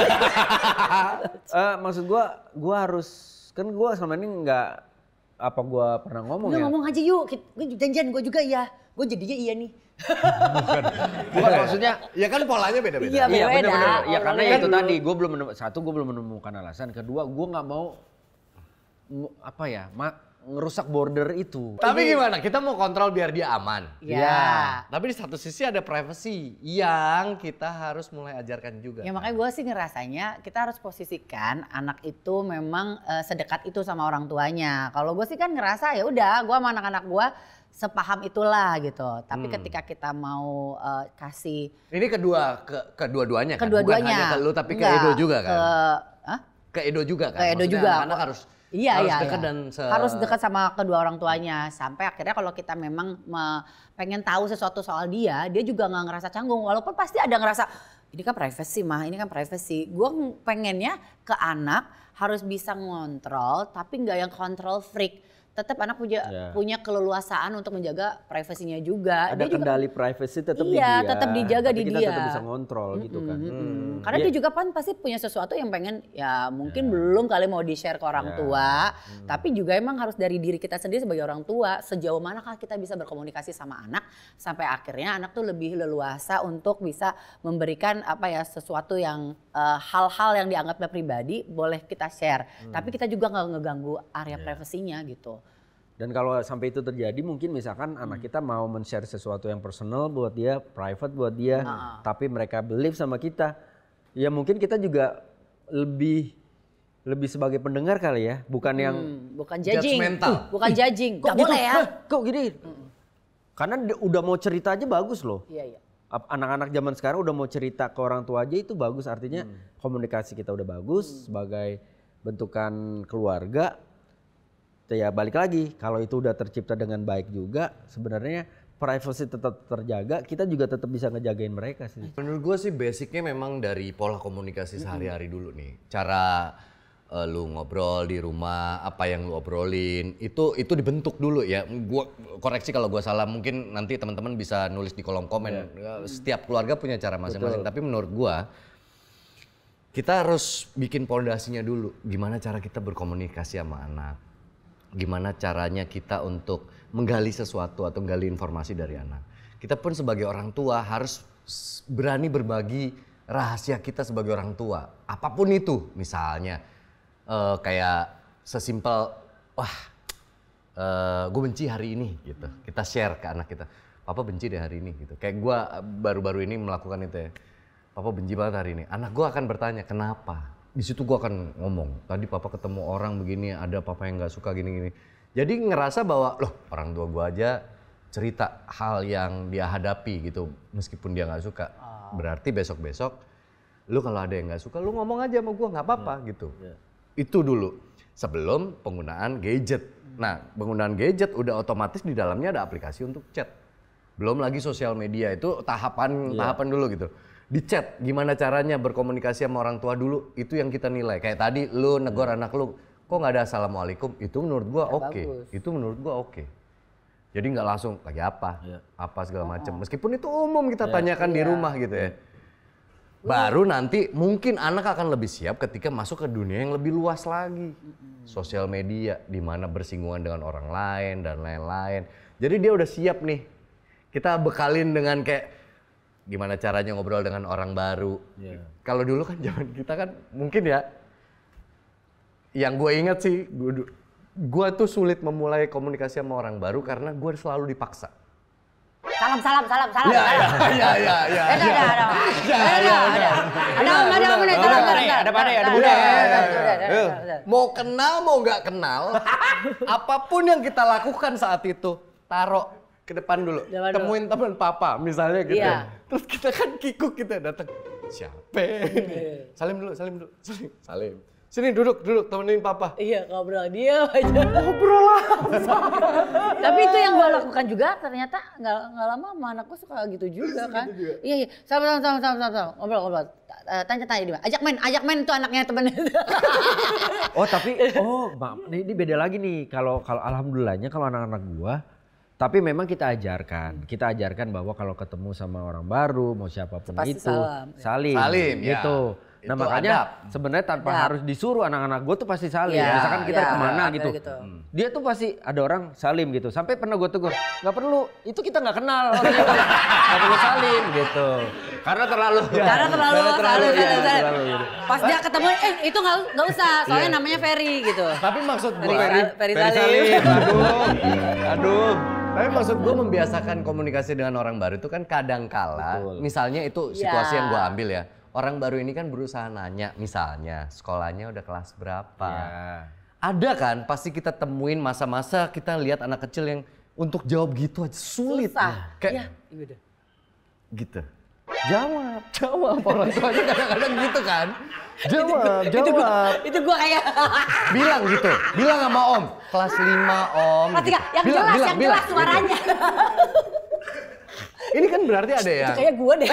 Maksud gua harus, kan gua selama ini nggak apa gue pernah ngomong Udah ya? ngomong aja yuk, gue janjian gue juga iya. Gue jadinya iya nih. Bukan maksudnya. Ya kan polanya beda-beda. Iya, Iya beda. benar-benar. Ya karena Obrolannya itu dulu. tadi gue belum menemukan alasan. Kedua gue nggak mau ngerusak border itu. Tapi gimana? Kita mau kontrol biar dia aman. Iya. Tapi di satu sisi ada privacy yang kita harus mulai ajarkan juga. Ya makanya gue sih ngerasanya kita harus posisikan anak itu memang sedekat itu sama orang tuanya. Kalau gue sih kan ngerasa ya udah gue sama anak-anak gue sepaham itulah gitu. Tapi ketika kita mau kasih Ini kedua-duanya kan? kedua-duanya. Bukan hanya ke lu tapi ke Enggak, Edo juga kan? Hah? Ke Edo juga kan? Ke Edo Maksudnya juga. anak-anak harus Iya, harus iya, dekat iya. dan harus dekat sama kedua orang tuanya sampai akhirnya kalau kita memang pengen tahu sesuatu soal dia juga nggak ngerasa canggung walaupun pasti ada ngerasa ini kan privacy mah, ini kan privacy. Gue pengennya ke anak harus bisa ngontrol tapi nggak yang control freak. Tetap anak punya keleluasaan untuk menjaga privasinya juga. Ada Dia juga, kendali privacy tetap di iya, dia. tetap dijaga tapi di kita dia. tetap bisa ngontrol gitu kan. Karena dia juga kan pasti punya sesuatu yang pengen ya mungkin belum kali mau di-share ke orang tua. Tapi juga emang harus dari diri kita sendiri sebagai orang tua. Sejauh manakah kita bisa berkomunikasi sama anak sampai akhirnya anak tuh lebih leluasa untuk bisa memberikan sesuatu yang hal-hal yang dianggapnya pribadi boleh kita share. Tapi kita juga nggak ngeganggu area privasinya gitu. Dan kalau sampai itu terjadi mungkin misalkan anak kita mau men-share sesuatu yang personal buat dia, private buat dia, tapi mereka believe sama kita. Ya mungkin kita juga lebih sebagai pendengar kali ya, bukan yang Bukan judging. Judgmental. Bukan judging. kok Gak boleh ya. Kok gini? Karena udah mau cerita aja bagus loh. Iya, iya. Anak-anak zaman sekarang udah mau cerita ke orang tua aja itu bagus, artinya komunikasi kita udah bagus sebagai bentukan keluarga. Ya balik lagi, kalau itu udah tercipta dengan baik juga, sebenarnya privacy tetap terjaga, kita juga tetap bisa ngejagain mereka sih. Menurut gue sih basicnya memang dari pola komunikasi sehari-hari dulu nih. Cara lu ngobrol di rumah, apa yang lu obrolin, itu dibentuk dulu ya. Gua koreksi kalau gua salah, mungkin nanti teman-teman bisa nulis di kolom komen. Setiap keluarga punya cara masing-masing, tapi menurut gua kita harus bikin pondasinya dulu. Gimana cara kita berkomunikasi sama anak? Gimana caranya kita untuk menggali sesuatu atau menggali informasi dari anak. Kita pun sebagai orang tua harus berani berbagi rahasia kita sebagai orang tua. Apapun itu, misalnya kayak sesimpel, gue benci hari ini gitu. Kita share ke anak kita, papa benci deh hari ini gitu. Kayak gue baru-baru ini melakukan itu ya. Papa benci banget hari ini. Anak gue akan bertanya kenapa. Di situ gue akan ngomong, tadi papa ketemu orang begini, ada papa yang nggak suka gini-gini. Jadi ngerasa bahwa loh orang tua gue aja cerita hal yang dia hadapi gitu, meskipun dia nggak suka. Berarti besok-besok, lu kalau ada yang nggak suka, lu ngomong aja sama gue nggak apa-apa gitu. Itu dulu sebelum penggunaan gadget. Nah, penggunaan gadget udah otomatis di dalamnya ada aplikasi untuk chat. Belum lagi sosial media itu tahapan dulu gitu. Di chat, gimana caranya berkomunikasi sama orang tua dulu, itu yang kita nilai. Kayak tadi lu negor anak lu, kok nggak ada assalamualaikum, itu menurut gua oke. Itu menurut gua oke. Jadi nggak langsung lagi apa segala macam. Meskipun itu umum kita tanyakan di rumah gitu ya. Baru nanti mungkin anak akan lebih siap ketika masuk ke dunia yang lebih luas lagi. Sosial media, di mana bersinggungan dengan orang lain dan lain-lain. Jadi dia udah siap nih. Kita bekalin dengan kayak gimana caranya ngobrol dengan orang baru. Kalau dulu kan zaman kita kan mungkin ya, yang gue ingat sih, gue tuh sulit memulai komunikasi sama orang baru karena gue selalu dipaksa. Salam. Mau kenal mau nggak kenal, apapun yang kita lakukan saat itu, taruh ke depan dulu, temuin teman papa misalnya gitu. Terus kita kan kikuk kita datang, siapa? Salim dulu. Salim. Sini duduk temenin papa. Iya, ngobrol dia aja. Ngobrol lah. Tapi itu yang gue lakukan juga, ternyata nggak lama sama anakku suka gitu juga kan. Iya. Sama. Ngobrol. Tanya di mana? Ajak main itu anaknya temennya. Ini beda lagi nih. Kalau alhamdulillahnya kalau anak-anak gua, tapi memang kita ajarkan bahwa kalau ketemu sama orang baru, mau siapapun pasti itu, salim ya. gitu. Nah Itu makanya adab. sebenarnya tanpa Adab. harus disuruh anak-anak gue tuh pasti salim. Iya, Misalkan kita iya, kemana kayak gitu. gitu. Dia tuh pasti ada orang salim gitu. Sampai pernah gue tegur, nggak perlu. Itu kita nggak kenal orangnya. Nggak perlu salim gitu. Karena terlalu. Karena terlalu iya, salim. gitu. Pas dia ketemu, itu nggak usah, soalnya namanya Ferry gitu. Tapi maksud gue, Ferry Salim. aduh. Tapi maksud gue membiasakan komunikasi dengan orang baru itu kan kadangkala, Betul. misalnya itu situasi Ya. yang gue ambil ya. Orang baru ini kan berusaha nanya, misalnya sekolahnya udah kelas berapa. Ya. Ada kan, pasti kita temuin masa-masa kita lihat anak kecil yang untuk jawab gitu aja sulit. Susah. Kayak Iya. gitu. Jawab. Orang tuanya kadang-kadang gitu kan. Jawab. Itu gua kayak Bilang gitu, bilang sama om, kelas 5 om. pasti gitu. nggak, yang jelas gitu. suaranya. Ini kan berarti ada yang, Kayak gua deh.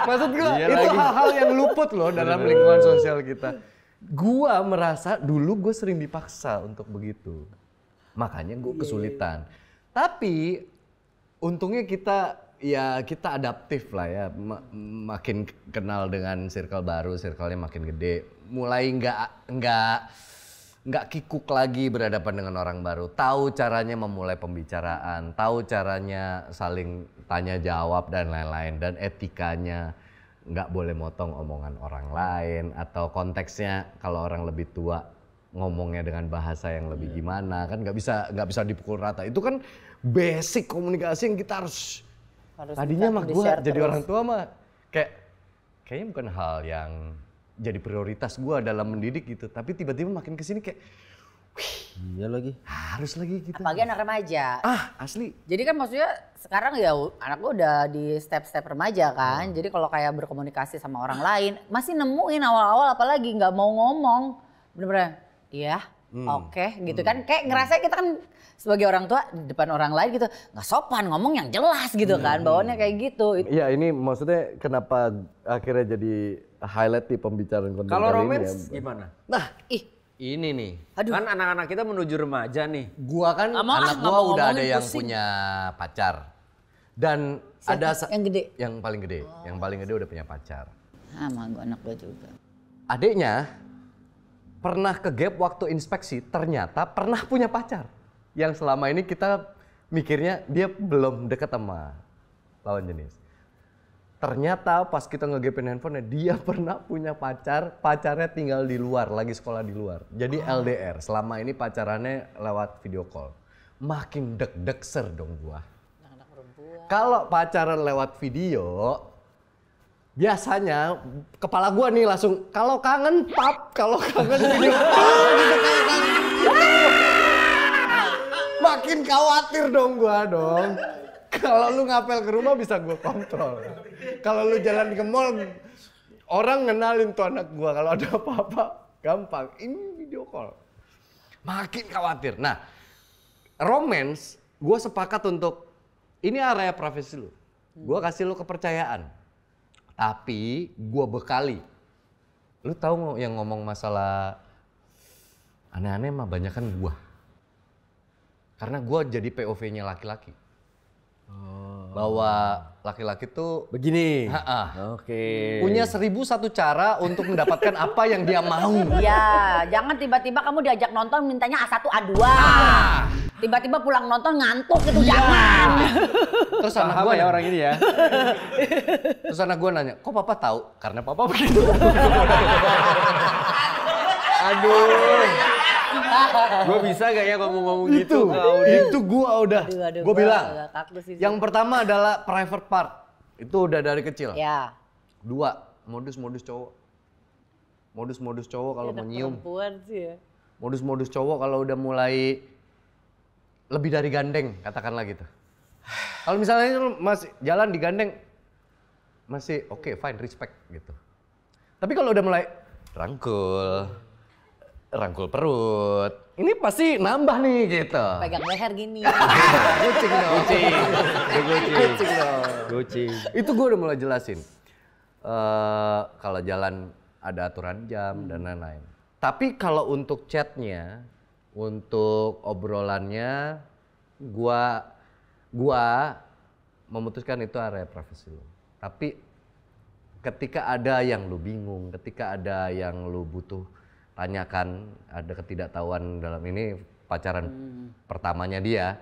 maksud gua Iya itu lagi. hal-hal yang luput loh dalam lingkungan sosial kita. Gua merasa dulu gue sering dipaksa untuk begitu. Makanya gue kesulitan. Tapi untungnya kita adaptif lah ya. Makin kenal dengan circle baru, circle-nya makin gede. Mulai nggak kikuk lagi berhadapan dengan orang baru. Tahu caranya memulai pembicaraan, tahu caranya saling tanya jawab dan lain-lain, dan etikanya nggak boleh motong omongan orang lain, atau konteksnya kalau orang lebih tua ngomongnya dengan bahasa yang lebih gimana, kan nggak bisa dipukul rata. Itu kan basic komunikasi yang kita harus tadinya mah gue jadi orang tua mah kayaknya bukan hal yang jadi prioritas gue dalam mendidik gitu, tapi tiba-tiba makin kesini kayak Iya lagi. harus lagi gitu. Apalagi anak remaja. Asli. Jadi kan maksudnya sekarang ya anak gue udah di step-step remaja kan. Jadi kalau kayak berkomunikasi sama orang lain masih nemuin awal-awal apalagi nggak mau ngomong. Bener-bener iya oke gitu kan. Kayak ngerasa kita kan sebagai orang tua di depan orang lain gitu nggak sopan ngomong yang jelas gitu kan. Bawaannya kayak gitu. Iya, ini maksudnya kenapa akhirnya jadi highlight di pembicaraan konten Kalau kali ini romance ya. gimana? Nah, Ih ini nih. aduh. Kan anak-anak kita menuju remaja nih. Gua kan Nggak mau, anak nggak gua mau udah ada ngomongin, yang pusing. punya pacar. Dan ada Yang gede? Yang paling gede. Yang paling gede udah punya pacar. Sama gue anak gue juga. Adiknya pernah ke gap waktu inspeksi, ternyata pernah punya pacar. Yang selama ini kita mikirnya dia belum dekat sama lawan jenis. Ternyata pas kita ngegapin handphonenya, dia pernah punya pacar, pacarnya tinggal di luar, lagi sekolah di luar. Jadi LDR, selama ini pacarannya lewat video call. Makin deg-degser dong gua. Kalau pacaran lewat video, biasanya kepala gua nih langsung, kalau kangen pap, kalau kangen video call, gitu kalau kangen. Makin khawatir dong gua dong. Kalau lu ngapel ke rumah bisa gua kontrol. Kalau lu jalan ke mall, orang ngenalin tuh anak gua. Kalau ada apa-apa, gampang. Ini video call. Makin khawatir. Nah, romance, gua sepakat untuk ini area privasi lu. Gua kasih lu kepercayaan. Tapi gua bekali. Lu tahu nggak yang ngomong masalah aneh-aneh mah banyak kan gua. Karena gua jadi POV-nya laki-laki. Bahwa laki-laki tuh Begini. Oke. Punya 1001 cara untuk mendapatkan apa yang dia mau. Iya, jangan tiba-tiba kamu diajak nonton mintanya A1 A2. Tiba-tiba pulang nonton ngantuk gitu, jangan. Terus anak Paham gua ya orang ini ya. Terus anak gua nanya, "Kok papa tahu?" Karena papa begitu. Aduh. Gue bisa gak ya ngomong-ngomong Itu, gitu? itu gua udah. Aduh, Gua gua bilang. agak kaku sih. Yang pertama adalah private part. Itu udah dari kecil. Ya. 2, modus-modus cowok. Modus-modus cowok kalau mau nyium. Perempuan sih ya. Modus-modus cowok kalau udah mulai lebih dari gandeng, katakanlah gitu. Kalau misalnya lu masih jalan digandeng, masih oke, fine, respect gitu. Tapi kalau udah mulai rangkul perut, ini pasti nambah nih gitu. Pegang leher gini. Kucing dong. Kucing dong. Kucing. Itu gue udah mulai jelasin. Kalau jalan ada aturan jam dan lain-lain. Tapi kalau untuk chatnya, untuk obrolannya, gua memutuskan itu area privasi lo. Tapi ketika ada yang lu bingung, ketika ada yang lu butuh tanyakan, ada ketidaktahuan dalam ini pacaran pertamanya dia,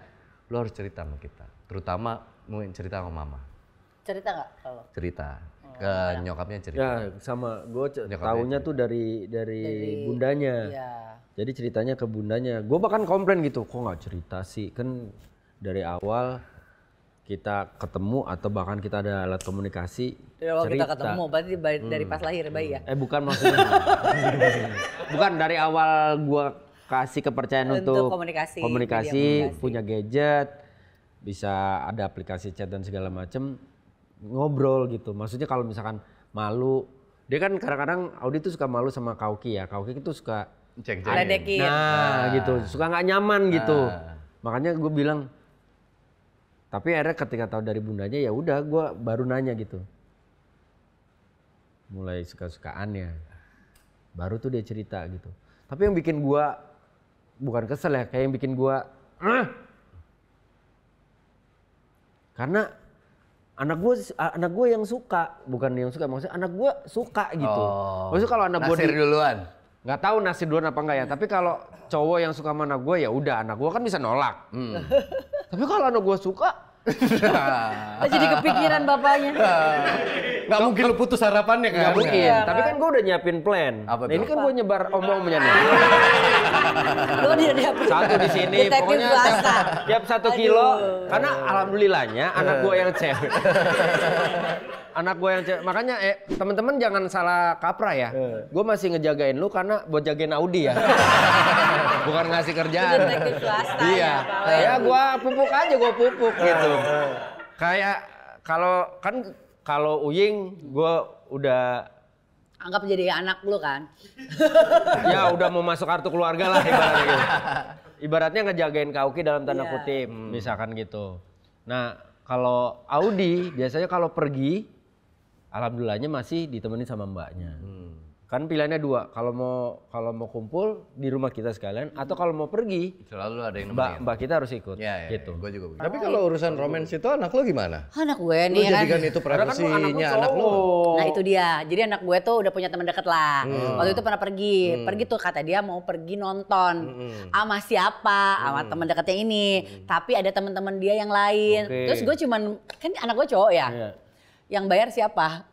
lu harus cerita sama kita. Terutama mungkin cerita sama mama. Cerita nggak kalau? Cerita. Ke nyokapnya cerita. Ya sama, gue tahunya tuh dari bundanya. Iya. Jadi ceritanya ke bundanya. Gue bahkan komplain gitu, kok nggak cerita sih? Kan dari awal kita ketemu atau bahkan kita ada alat komunikasi. Dari awal kita ketemu, berarti dari pas lahir bayi ya? Bukan maksudnya. Bukan dari awal gue kasih kepercayaan untuk komunikasi, punya gadget, bisa ada aplikasi chat dan segala macem. Ngobrol gitu, maksudnya kalau misalkan malu, dia kan kadang-kadang Audi tuh suka malu sama Kauki ya, Kauki itu suka ledekin, gitu, suka nggak nyaman gitu, makanya gue bilang, tapi akhirnya ketika tahu dari bundanya ya udah gue baru nanya gitu, mulai suka-sukaannya, baru tuh dia cerita gitu, tapi yang bikin gue bukan kesel ya, kayak yang bikin gue, karena anak gue yang suka, bukan yang suka, maksudnya anak gue suka gitu. Maksudnya kalau anak gue duluan, nggak tahu nasir duluan apa enggak ya. Tapi kalau cowok yang suka sama anak gue ya udah, anak gue kan bisa nolak. Tapi kalau anak gue suka, jadi kepikiran bapaknya. Nggak mungkin lu putus harapannya kan? Nggak mungkin. Tapi kan gue udah nyiapin plan. Apa Nah, ini kan gue nyebar omong-omongnya nih. Lu dia nyiapin. Satu di sini, pokoknya tiap 1 kilo. Karena alhamdulillahnya anak gue yang cewek. Anak gue yang cewek. Makanya teman-teman jangan salah kaprah ya. Gue masih ngejagain lu karena buat jagain Audi ya. Bukan ngasih kerjaan. Detektif swasta. Iya. Ya gue pupuk aja, gue pupuk gitu. Kayak kalau Uying gue udah anggap jadi anak lu kan. Ya udah mau masuk kartu keluarga lah ibaratnya gitu. Ibaratnya ngejagain Kauki dalam tanda kutip, misalkan gitu. Nah kalau Audi biasanya kalau pergi, alhamdulillahnya masih ditemenin sama mbaknya. Kan pilihannya 2, kalau mau kumpul di rumah kita sekalian, atau kalau mau pergi selalu ada yang nemenin. mbak kita harus ikut. Ya, gitu. Gue juga begitu. Tapi kalau urusan romans itu anak lo gimana? Anak gue Lu nih kan. jadikan itu privasinya anak lo. Nah itu dia, jadi anak gue tuh udah punya teman dekat lah. Waktu itu pernah pergi tuh kata dia mau pergi nonton sama siapa, sama teman dekatnya ini. Tapi ada teman-teman dia yang lain. Terus gue cuman, kan anak gue cowok ya. Yang bayar siapa?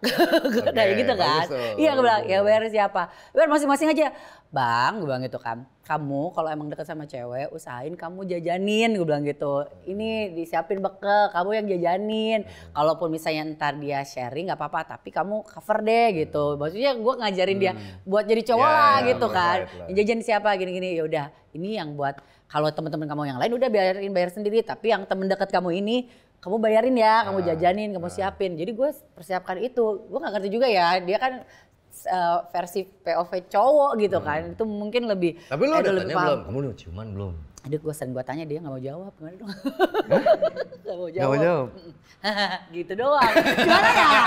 Kayak gitu kan. Iya gue bilang, yang bayar siapa? Biar masing-masing aja. Bang, gue bilang gitu kan. Kamu kalau emang deket sama cewek, usahain kamu jajanin, gue bilang gitu. Ini disiapin bekal, kamu yang jajanin. Kalaupun misalnya ntar dia sharing gak apa-apa, tapi kamu cover deh gitu. Maksudnya gue ngajarin dia buat jadi cowok lah gitu kan. Yang jajan siapa gini-gini, ya udah. Ini yang buat kalau teman-teman kamu yang lain udah bayar sendiri, tapi yang temen deket kamu ini kamu bayarin ya, kamu jajanin, kamu siapin. Jadi gue persiapkan itu. Gue gak ngerti juga ya, dia kan versi POV cowok gitu kan. Itu mungkin lebih. Tapi lu udah tanya belum? Kamu udah ciuman belum? Aduh gue sering gue tanya dia gak mau jawab. Gimana dong? Gak mau Gak mau jawab? Gitu doang. Gimana ya?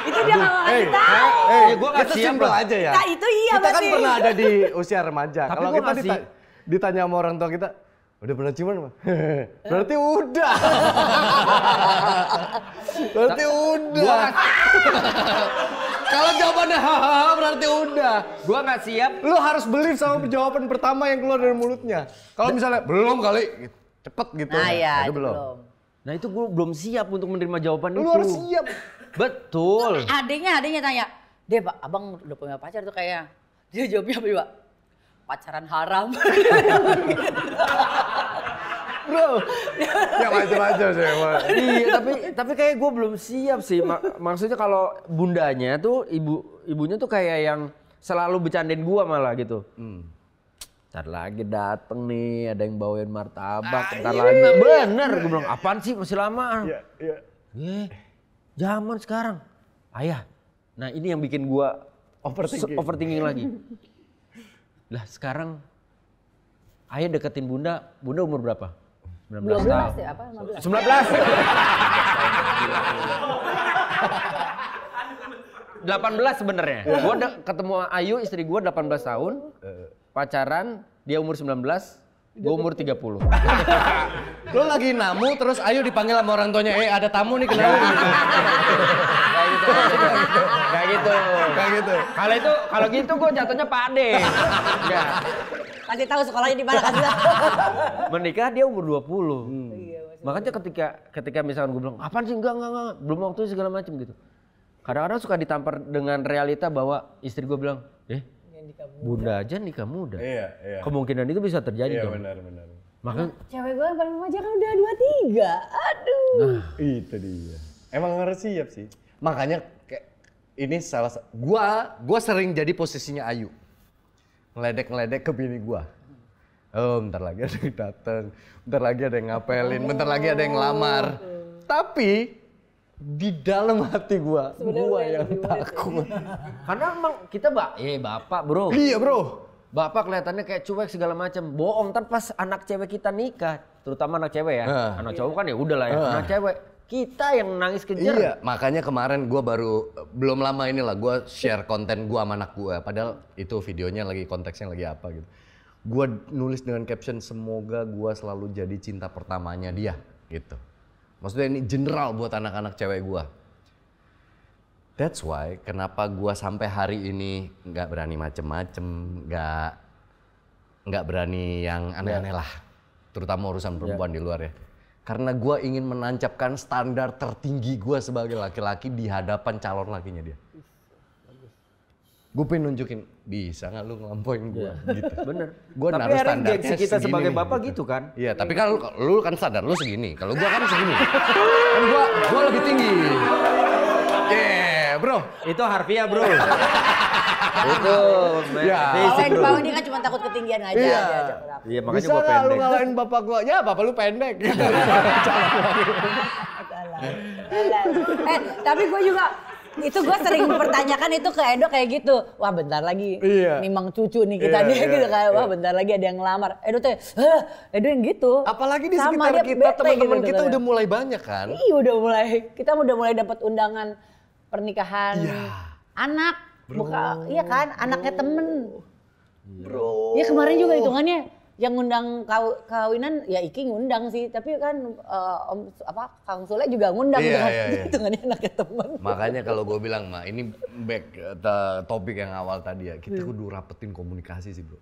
Itu dia gak mau ngasih tau. Gue gak kita siap simpel lah. aja ya. Nah itu iya kita kan pasti. pernah ada di usia remaja. Tapi Kalau gua kita masih- ditanya sama orang tua kita, udah pernah ciuman mah? Berarti udah. Berarti udah. Kalau jawabannya hahaha berarti udah. Gue gak siap. Lu harus believe sama jawaban pertama yang keluar dari mulutnya. Kalau misalnya belum kali, cepet gitu. Nah ya itu itu belum. Nah itu gue belum siap untuk menerima jawaban Lu itu. harus siap. Betul. Adiknya tanya, "Deh, Pak, Abang udah punya pacar tuh kayaknya." Dia jawabnya apa, Pak? Pacaran haram. Bro. Ya macam-macam sih. Iya, tapi kayak gue belum siap sih. Maksudnya kalau bundanya tuh ibunya tuh kayak yang selalu bercandain gue malah gitu. Ntar lagi dateng nih, ada yang bawain martabak, ntar lagi. Bener, gue bilang apaan sih masih lama. Iya. Zaman sekarang. Ayah, nah ini yang bikin gue overthinking lagi. Lah sekarang ayah deketin bunda umur berapa? 19 tahun. 12 ya apa? 15. 18 sebenarnya. Gua ketemu Ayu istri gua 18 tahun. Pacaran, dia umur 19, Gue umur 30. Lo lagi namu terus ayo dipanggil sama orang tuanya, ada tamu nih kenalin gitu. Kayak gitu. Kalau gitu gue jatuhnya Pak Ade. Enggak. Kasih tahu sekolahnya di mana, kasih tahu. Menikah dia umur 20. Makanya ketika misalkan gue bilang, apaan sih enggak, belum waktu segala macam gitu. Kadang-kadang suka ditampar dengan realita bahwa istri gue bilang, bunda aja nikah muda. Iya. Kemungkinan itu bisa terjadi dong. Iya benar. Makanya Cewek gue yang paling remaja kan udah 23. Aduh. Nah, itu dia. Emang harus siap sih. Makanya kayak ini salah gua sering jadi posisinya Ayu. Ngeledek ke bini gua. Oh, bentar lagi ada yang datang, bentar lagi ada yang ngapelin, bentar lagi ada yang ngelamar. Tapi di dalam hati gua yang takut. karena emang kita bapak bro. Iya bro. Bapak kelihatannya kayak cuek segala macam. Bohong ntar pas anak cewek kita nikah, terutama anak cewek ya. Anak cowok kan ya udahlah ya. Anak cewek kita yang nangis kejar. Iya, makanya kemarin gua baru belum lama inilah gua share konten gua sama anak gua. Padahal itu videonya lagi konteksnya lagi apa gitu. Gua nulis dengan caption semoga gua selalu jadi cinta pertamanya dia gitu. Maksudnya ini general buat anak-anak cewek gua. That's why kenapa gua sampai hari ini nggak berani macem-macem, nggak berani yang aneh-aneh lah, terutama urusan perempuan di luar ya. Karena gua ingin menancapkan standar tertinggi gua sebagai laki-laki di hadapan calon lakinya dia. Gue pengen nunjukin bisa nggak lu ngelampauin gua gitu. Bener. Gua tapi naruh akhirnya standarnya gengsi kita segini sebagai nih, bapak gitu. gitu kan. Iya, tapi kan lu kan sadar lu segini. Kalau gua kan segini. Kan gua lebih tinggi. Bro. Itu harfiah bro. Itu Ya. Bang ini kan cuma takut ketinggian aja. Iya. Iya makanya Bisa gue nggak lu pendek. ngalahin bapak gua? Ya bapak lu pendek. Tapi gue juga itu gue sering mempertanyakan itu ke Edo kayak gitu. Wah bentar lagi nimang cucu nih kita nih gitu kayak wah bentar lagi ada yang ngelamar. Edo tuh Edo yang gitu. Apalagi di Sama sekitar dia kita bete teman-teman gitu, kita katanya. udah mulai banyak kan? Iya kita udah mulai dapat undangan pernikahan anak. Bukan, iya kan anaknya temen. Bro. Ya kemarin juga hitungannya yang ngundang kawinan ya Iki ngundang sih, tapi kan Kang Sule juga ngundang kan. Hitungannya anaknya temen. Makanya kalau gue bilang mah ini back topik yang awal tadi ya, kita kudu rapetin komunikasi sih bro.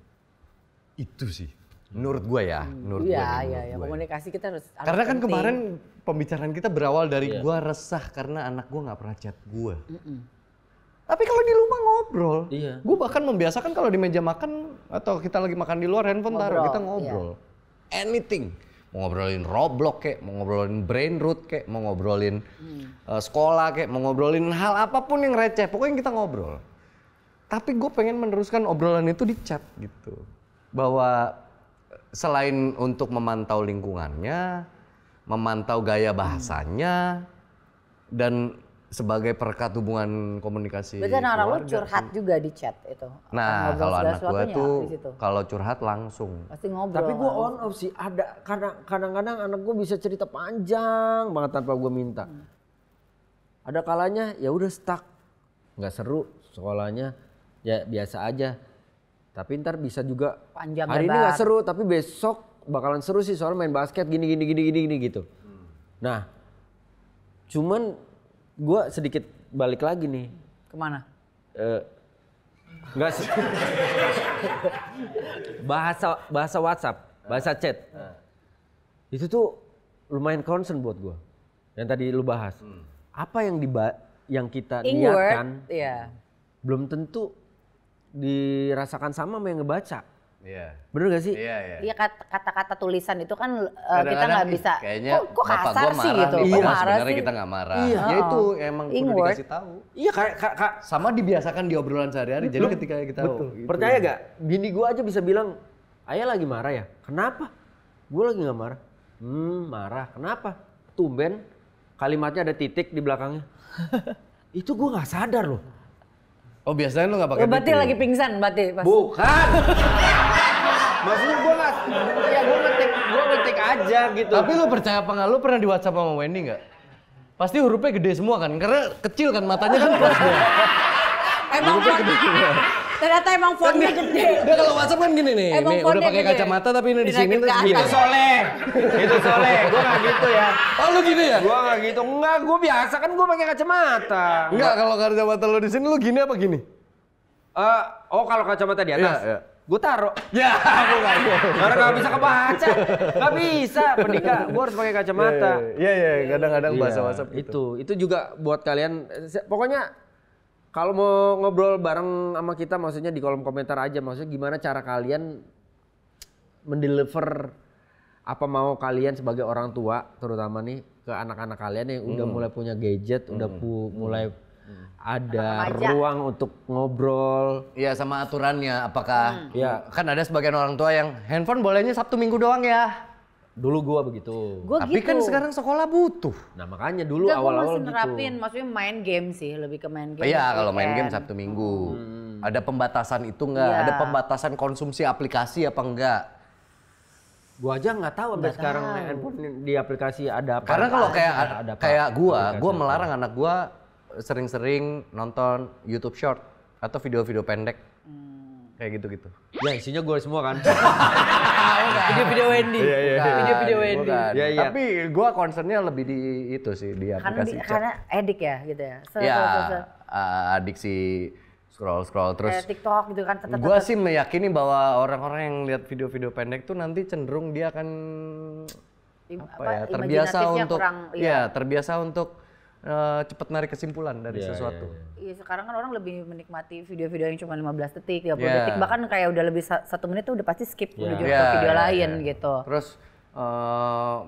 Itu sih. Menurut gue ya, menurut gue. Iya, komunikasi kita harus. Karena kan kemarin pembicaraan kita berawal dari gue resah karena anak gue nggak pernah chat gue. Tapi kalau di rumah ngobrol, gue bahkan membiasakan kalau di meja makan atau kita lagi makan di luar handphone taruh kita ngobrol. Anything, mau ngobrolin Roblox kek, mau ngobrolin brain root kek, mau ngobrolin sekolah kek, mau ngobrolin hal apapun yang receh, pokoknya kita ngobrol. Tapi gue pengen meneruskan obrolan itu di chat gitu, bahwa selain untuk memantau lingkungannya, memantau gaya bahasanya, dan sebagai perekat hubungan komunikasi. Berarti anak lu keluarga curhat sih. juga di chat itu. Nah, kalau anak gua tuh kalau curhat langsung. pasti ngobrol. Tapi gue on off sih, ada kadang-kadang anak gue bisa cerita panjang banget tanpa gue minta. Ada kalanya ya udah stuck, nggak seru sekolahnya, ya biasa aja. Tapi ntar bisa juga panjang hari ini nggak seru, tapi besok bakalan seru sih soalnya main basket gini gitu. Nah, cuman gue sedikit balik lagi nih. Kemana? Enggak sih. bahasa WhatsApp, bahasa chat. Itu tuh lumayan concern buat gue. Yang tadi lu bahas. Apa yang kita niatkan belum tentu dirasakan sama yang ngebaca. Iya. Bener gak sih? Iya kata-kata tulisan itu kan kita nggak bisa. Kayaknya kok kasar sih gitu? Iya, Kok marah sebenarnya sih? kita nggak marah. Iya. Ya itu emang perlu dikasih tahu. Iya kayak Sama dibiasakan di obrolan sehari-hari. Jadi ketika kita betul. Percaya gak? Bini gue aja bisa bilang, ayah lagi marah ya? Kenapa? Gue lagi nggak marah. Marah. Kenapa? Tumben kalimatnya ada titik di belakangnya. Itu gue nggak sadar loh. Oh biasanya lu nggak pakai titik? Berarti lagi pingsan berarti pas. Bukan. Maksudnya gue nggak, ya gue ngetik aja gitu. Tapi lu percaya apa nggak? Lu pernah di WhatsApp sama Wendy nggak? Pasti hurufnya gede semua kan? Karena kecil kan matanya kan plus dia. Emang Hurufnya gede semua. Ternyata emang fontnya gede. Dia kalau WhatsApp kan gini nih, Emang nih udah fontnya pakai gede. kacamata tapi ini di sini Dinaikin terus ke gini. Itu soleh. Itu soleh. Gue nggak gitu ya. Oh lu gini ya? Gue nggak gitu. Enggak, gue biasa kan gue pakai kacamata. Enggak, kalau kacamata lu di sini lu gini apa gini? Oh kalau kacamata di atas. Iya. Gue taruh. Ya, bukan. Karena nggak bisa kebaca. Nggak bisa, Pendika. Gue harus pakai kacamata. Iya, kadang-kadang bahasa Iya, WhatsApp gitu. Itu juga buat kalian. Pokoknya kalau mau ngobrol bareng sama kita, maksudnya di kolom komentar aja. Maksudnya gimana cara kalian mendeliver apa mau kalian sebagai orang tua, terutama nih ke anak-anak kalian yang udah mulai punya gadget, udah mulai ada Remaja. ruang untuk ngobrol. Iya, sama aturannya. Apakah Iya. kan ada sebagian orang tua yang handphone bolehnya Sabtu Minggu doang ya. Dulu gua begitu. Gue Tapi gitu. kan sekarang sekolah butuh. Nah makanya dulu Enggak, gue awal-awal masih gitu. nerapin, maksudnya main game sih, lebih ke main game. Iya, kalau main game weekend. Sabtu Minggu. Ada pembatasan itu enggak? Iya. Ada pembatasan konsumsi aplikasi apa enggak? Gua aja nggak tahu sampai sekarang handphone di aplikasi ada apa. Karena kalau kayak Ada apa? kayak gua Aplikasi melarang anak gua sering-sering nonton YouTube Short atau video-video pendek. Kayak gitu-gitu. Ya isinya gue semua kan. Video-video Wendy. Video-video Wendy. Bukan. Iya, iya. Tapi gua concernnya lebih di itu sih, di aplikasi chat. Karena edik ya gitu ya. Ya, adiksi scroll terus. Kayak TikTok gitu kan. Gua sih meyakini bahwa orang-orang yang lihat video-video pendek tuh nanti cenderung dia akan terbiasa imajinatifnya untuk kurang, terbiasa untuk cepat narik kesimpulan dari sesuatu. Iya, sekarang kan orang lebih menikmati video-video yang cuma 15 detik, 30 Iya. detik, bahkan kayak udah lebih 1 menit tuh udah pasti skip menuju ke Iya, video iya, lain iya. gitu. Terus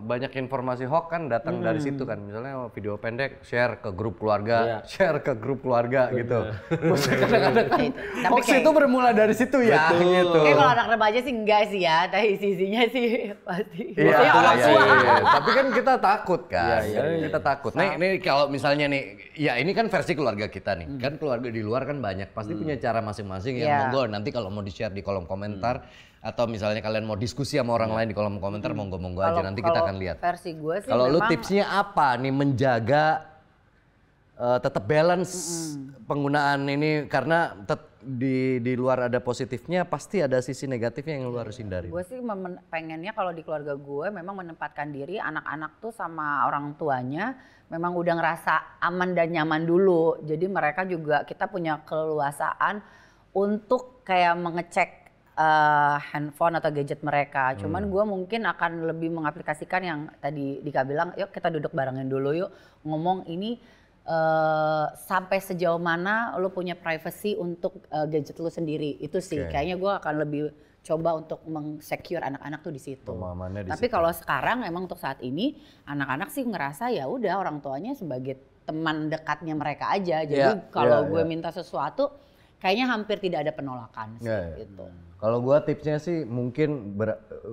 banyak informasi hoax kan datang dari situ kan. Misalnya video pendek share ke grup keluarga, share ke grup keluarga gitu. Maksudnya kadang-kadang kan Tapi hoax kayak- itu bermula dari situ ya gitu. Kayak kalau anak remaja sih enggak sih ya, tapi isinya sih pasti. Iya, Maksudnya orang iya, tua. iya. Tapi kan kita takut kan. Iya, Kita takut. Nih kalau misalnya nih, ya ini kan versi keluarga kita nih. Kan keluarga di luar kan banyak. Pasti punya cara masing-masing yang Iya. monggo nanti kalau mau di-share di kolom komentar atau misalnya kalian mau diskusi sama orang lain di kolom komentar monggo-monggo aja nanti kita akan lihat. Versi gue sih Kalau lu memang tipsnya apa nih menjaga tetap balance penggunaan ini karena di luar ada positifnya pasti ada sisi negatifnya yang lu harus hindari. gue sih pengennya kalau di keluarga gue memang menempatkan diri anak-anak tuh sama orang tuanya memang udah ngerasa aman dan nyaman dulu. Jadi mereka juga kita punya keleluasaan untuk kayak mengecek handphone atau gadget mereka. Cuman gue mungkin akan lebih mengaplikasikan yang tadi Dika bilang, yuk kita duduk barengin dulu yuk ngomong ini sampai sejauh mana lo punya privacy untuk gadget lo sendiri. Itu sih kayaknya gue akan lebih coba untuk meng-secure anak-anak tuh di situ. Pemahamannya di Tapi kalau sekarang emang untuk saat ini anak-anak sih ngerasa ya udah orang tuanya sebagai teman dekatnya mereka aja. Jadi kalau gue minta sesuatu kayaknya hampir tidak ada penolakan sih gitu. Kalau gua tipsnya sih mungkin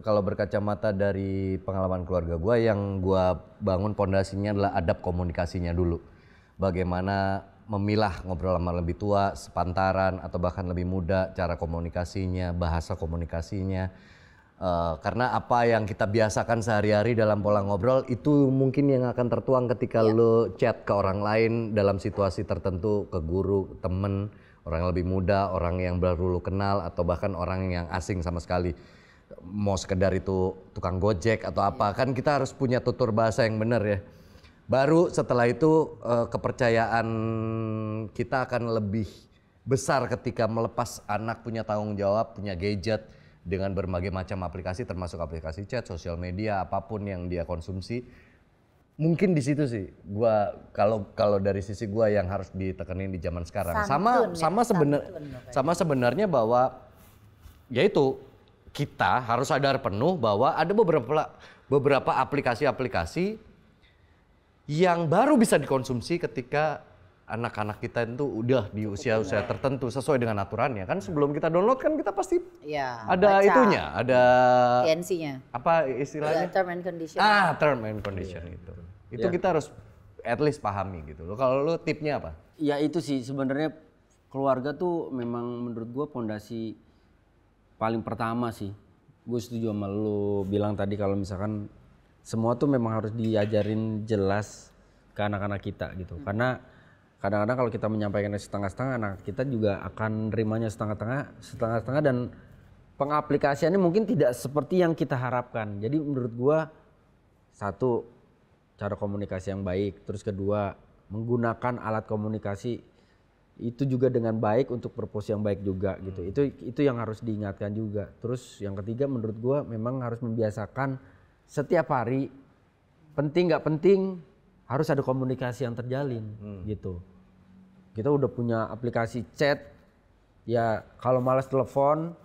kalau berkacamata dari pengalaman keluarga gua yang gua bangun pondasinya adalah adab komunikasinya dulu. Bagaimana memilah ngobrol sama lebih tua, sepantaran atau bahkan lebih muda, cara komunikasinya, bahasa komunikasinya. Karena apa yang kita biasakan sehari-hari dalam pola ngobrol itu mungkin yang akan tertuang ketika lo chat ke orang lain dalam situasi tertentu, ke guru, temen, orang yang lebih muda, orang yang baru lo kenal atau bahkan orang yang asing sama sekali. Mau sekedar itu tukang gojek atau apa, kan kita harus punya tutur bahasa yang benar ya. Baru setelah itu kepercayaan kita akan lebih besar ketika melepas anak punya tanggung jawab, punya gadget dengan berbagai macam aplikasi termasuk aplikasi chat, sosial media, apapun yang dia konsumsi. Mungkin di situ sih gua kalau dari sisi gua yang harus ditekenin di zaman sekarang. Sama sebenarnya bahwa yaitu kita harus sadar penuh bahwa ada beberapa aplikasi-aplikasi yang baru bisa dikonsumsi ketika anak-anak kita itu udah di usia-usia tertentu sesuai dengan aturannya. Kan sebelum kita download kan kita pasti ada baca. itunya, ada TNC-nya. apa istilahnya? Term and condition. Term and condition itu. Itu kita harus at least pahami gitu loh. Kalau lu tipnya apa? Ya itu sih sebenarnya keluarga tuh memang menurut gue pondasi paling pertama sih. Gue setuju sama lu bilang tadi kalau misalkan semua tuh memang harus diajarin jelas ke anak-anak kita gitu. Karena kadang-kadang kalau kita menyampaikan setengah-setengah, anak kita juga akan nerimanya setengah-setengah dan pengaplikasiannya mungkin tidak seperti yang kita harapkan. Jadi menurut gua satu, cara komunikasi yang baik, terus kedua menggunakan alat komunikasi itu juga dengan baik untuk purpose yang baik juga gitu. Itu yang harus diingatkan juga. Terus yang ketiga menurut gua memang harus membiasakan setiap hari, penting nggak penting harus ada komunikasi yang terjalin gitu. Kita udah punya aplikasi chat, ya kalau malas telepon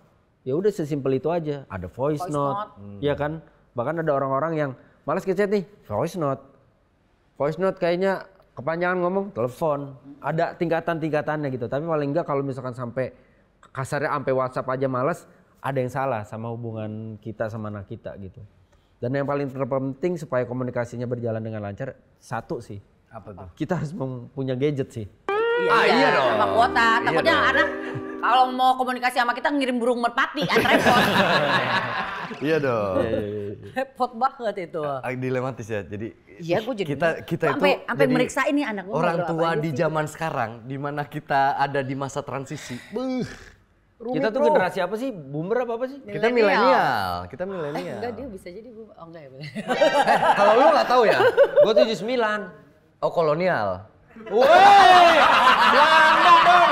ya udah sesimpel itu aja. Ada voice note. Ya kan. Bahkan ada orang-orang yang malas ke chat nih, voice note. Voice note kayaknya kepanjangan ngomong, telepon. Ada tingkatan-tingkatannya gitu. Tapi paling enggak kalau misalkan sampai kasarnya sampai WhatsApp aja malas, ada yang salah sama hubungan kita sama anak kita gitu. Dan yang paling terpenting supaya komunikasinya berjalan dengan lancar, satu sih. Apa tuh? Kita harus punya gadget sih. Iya dong. Sama kuota. Takutnya anak kalau mau komunikasi sama kita ngirim burung merpati, repot. Iya dong. Repot banget itu. Dilematis ya. Jadi iya, gue jadi kita itu sampai meriksa ini anak gue. Orang tua di zaman sekarang di mana kita ada di masa transisi. Kita tuh generasi apa sih? Boomer apa sih? Kita milenial. Kita milenial. Enggak, dia bisa jadi enggak ya. Kalau lu nggak tahu ya? Gue 79. Oh, kolonial. Woi, Belanda dong.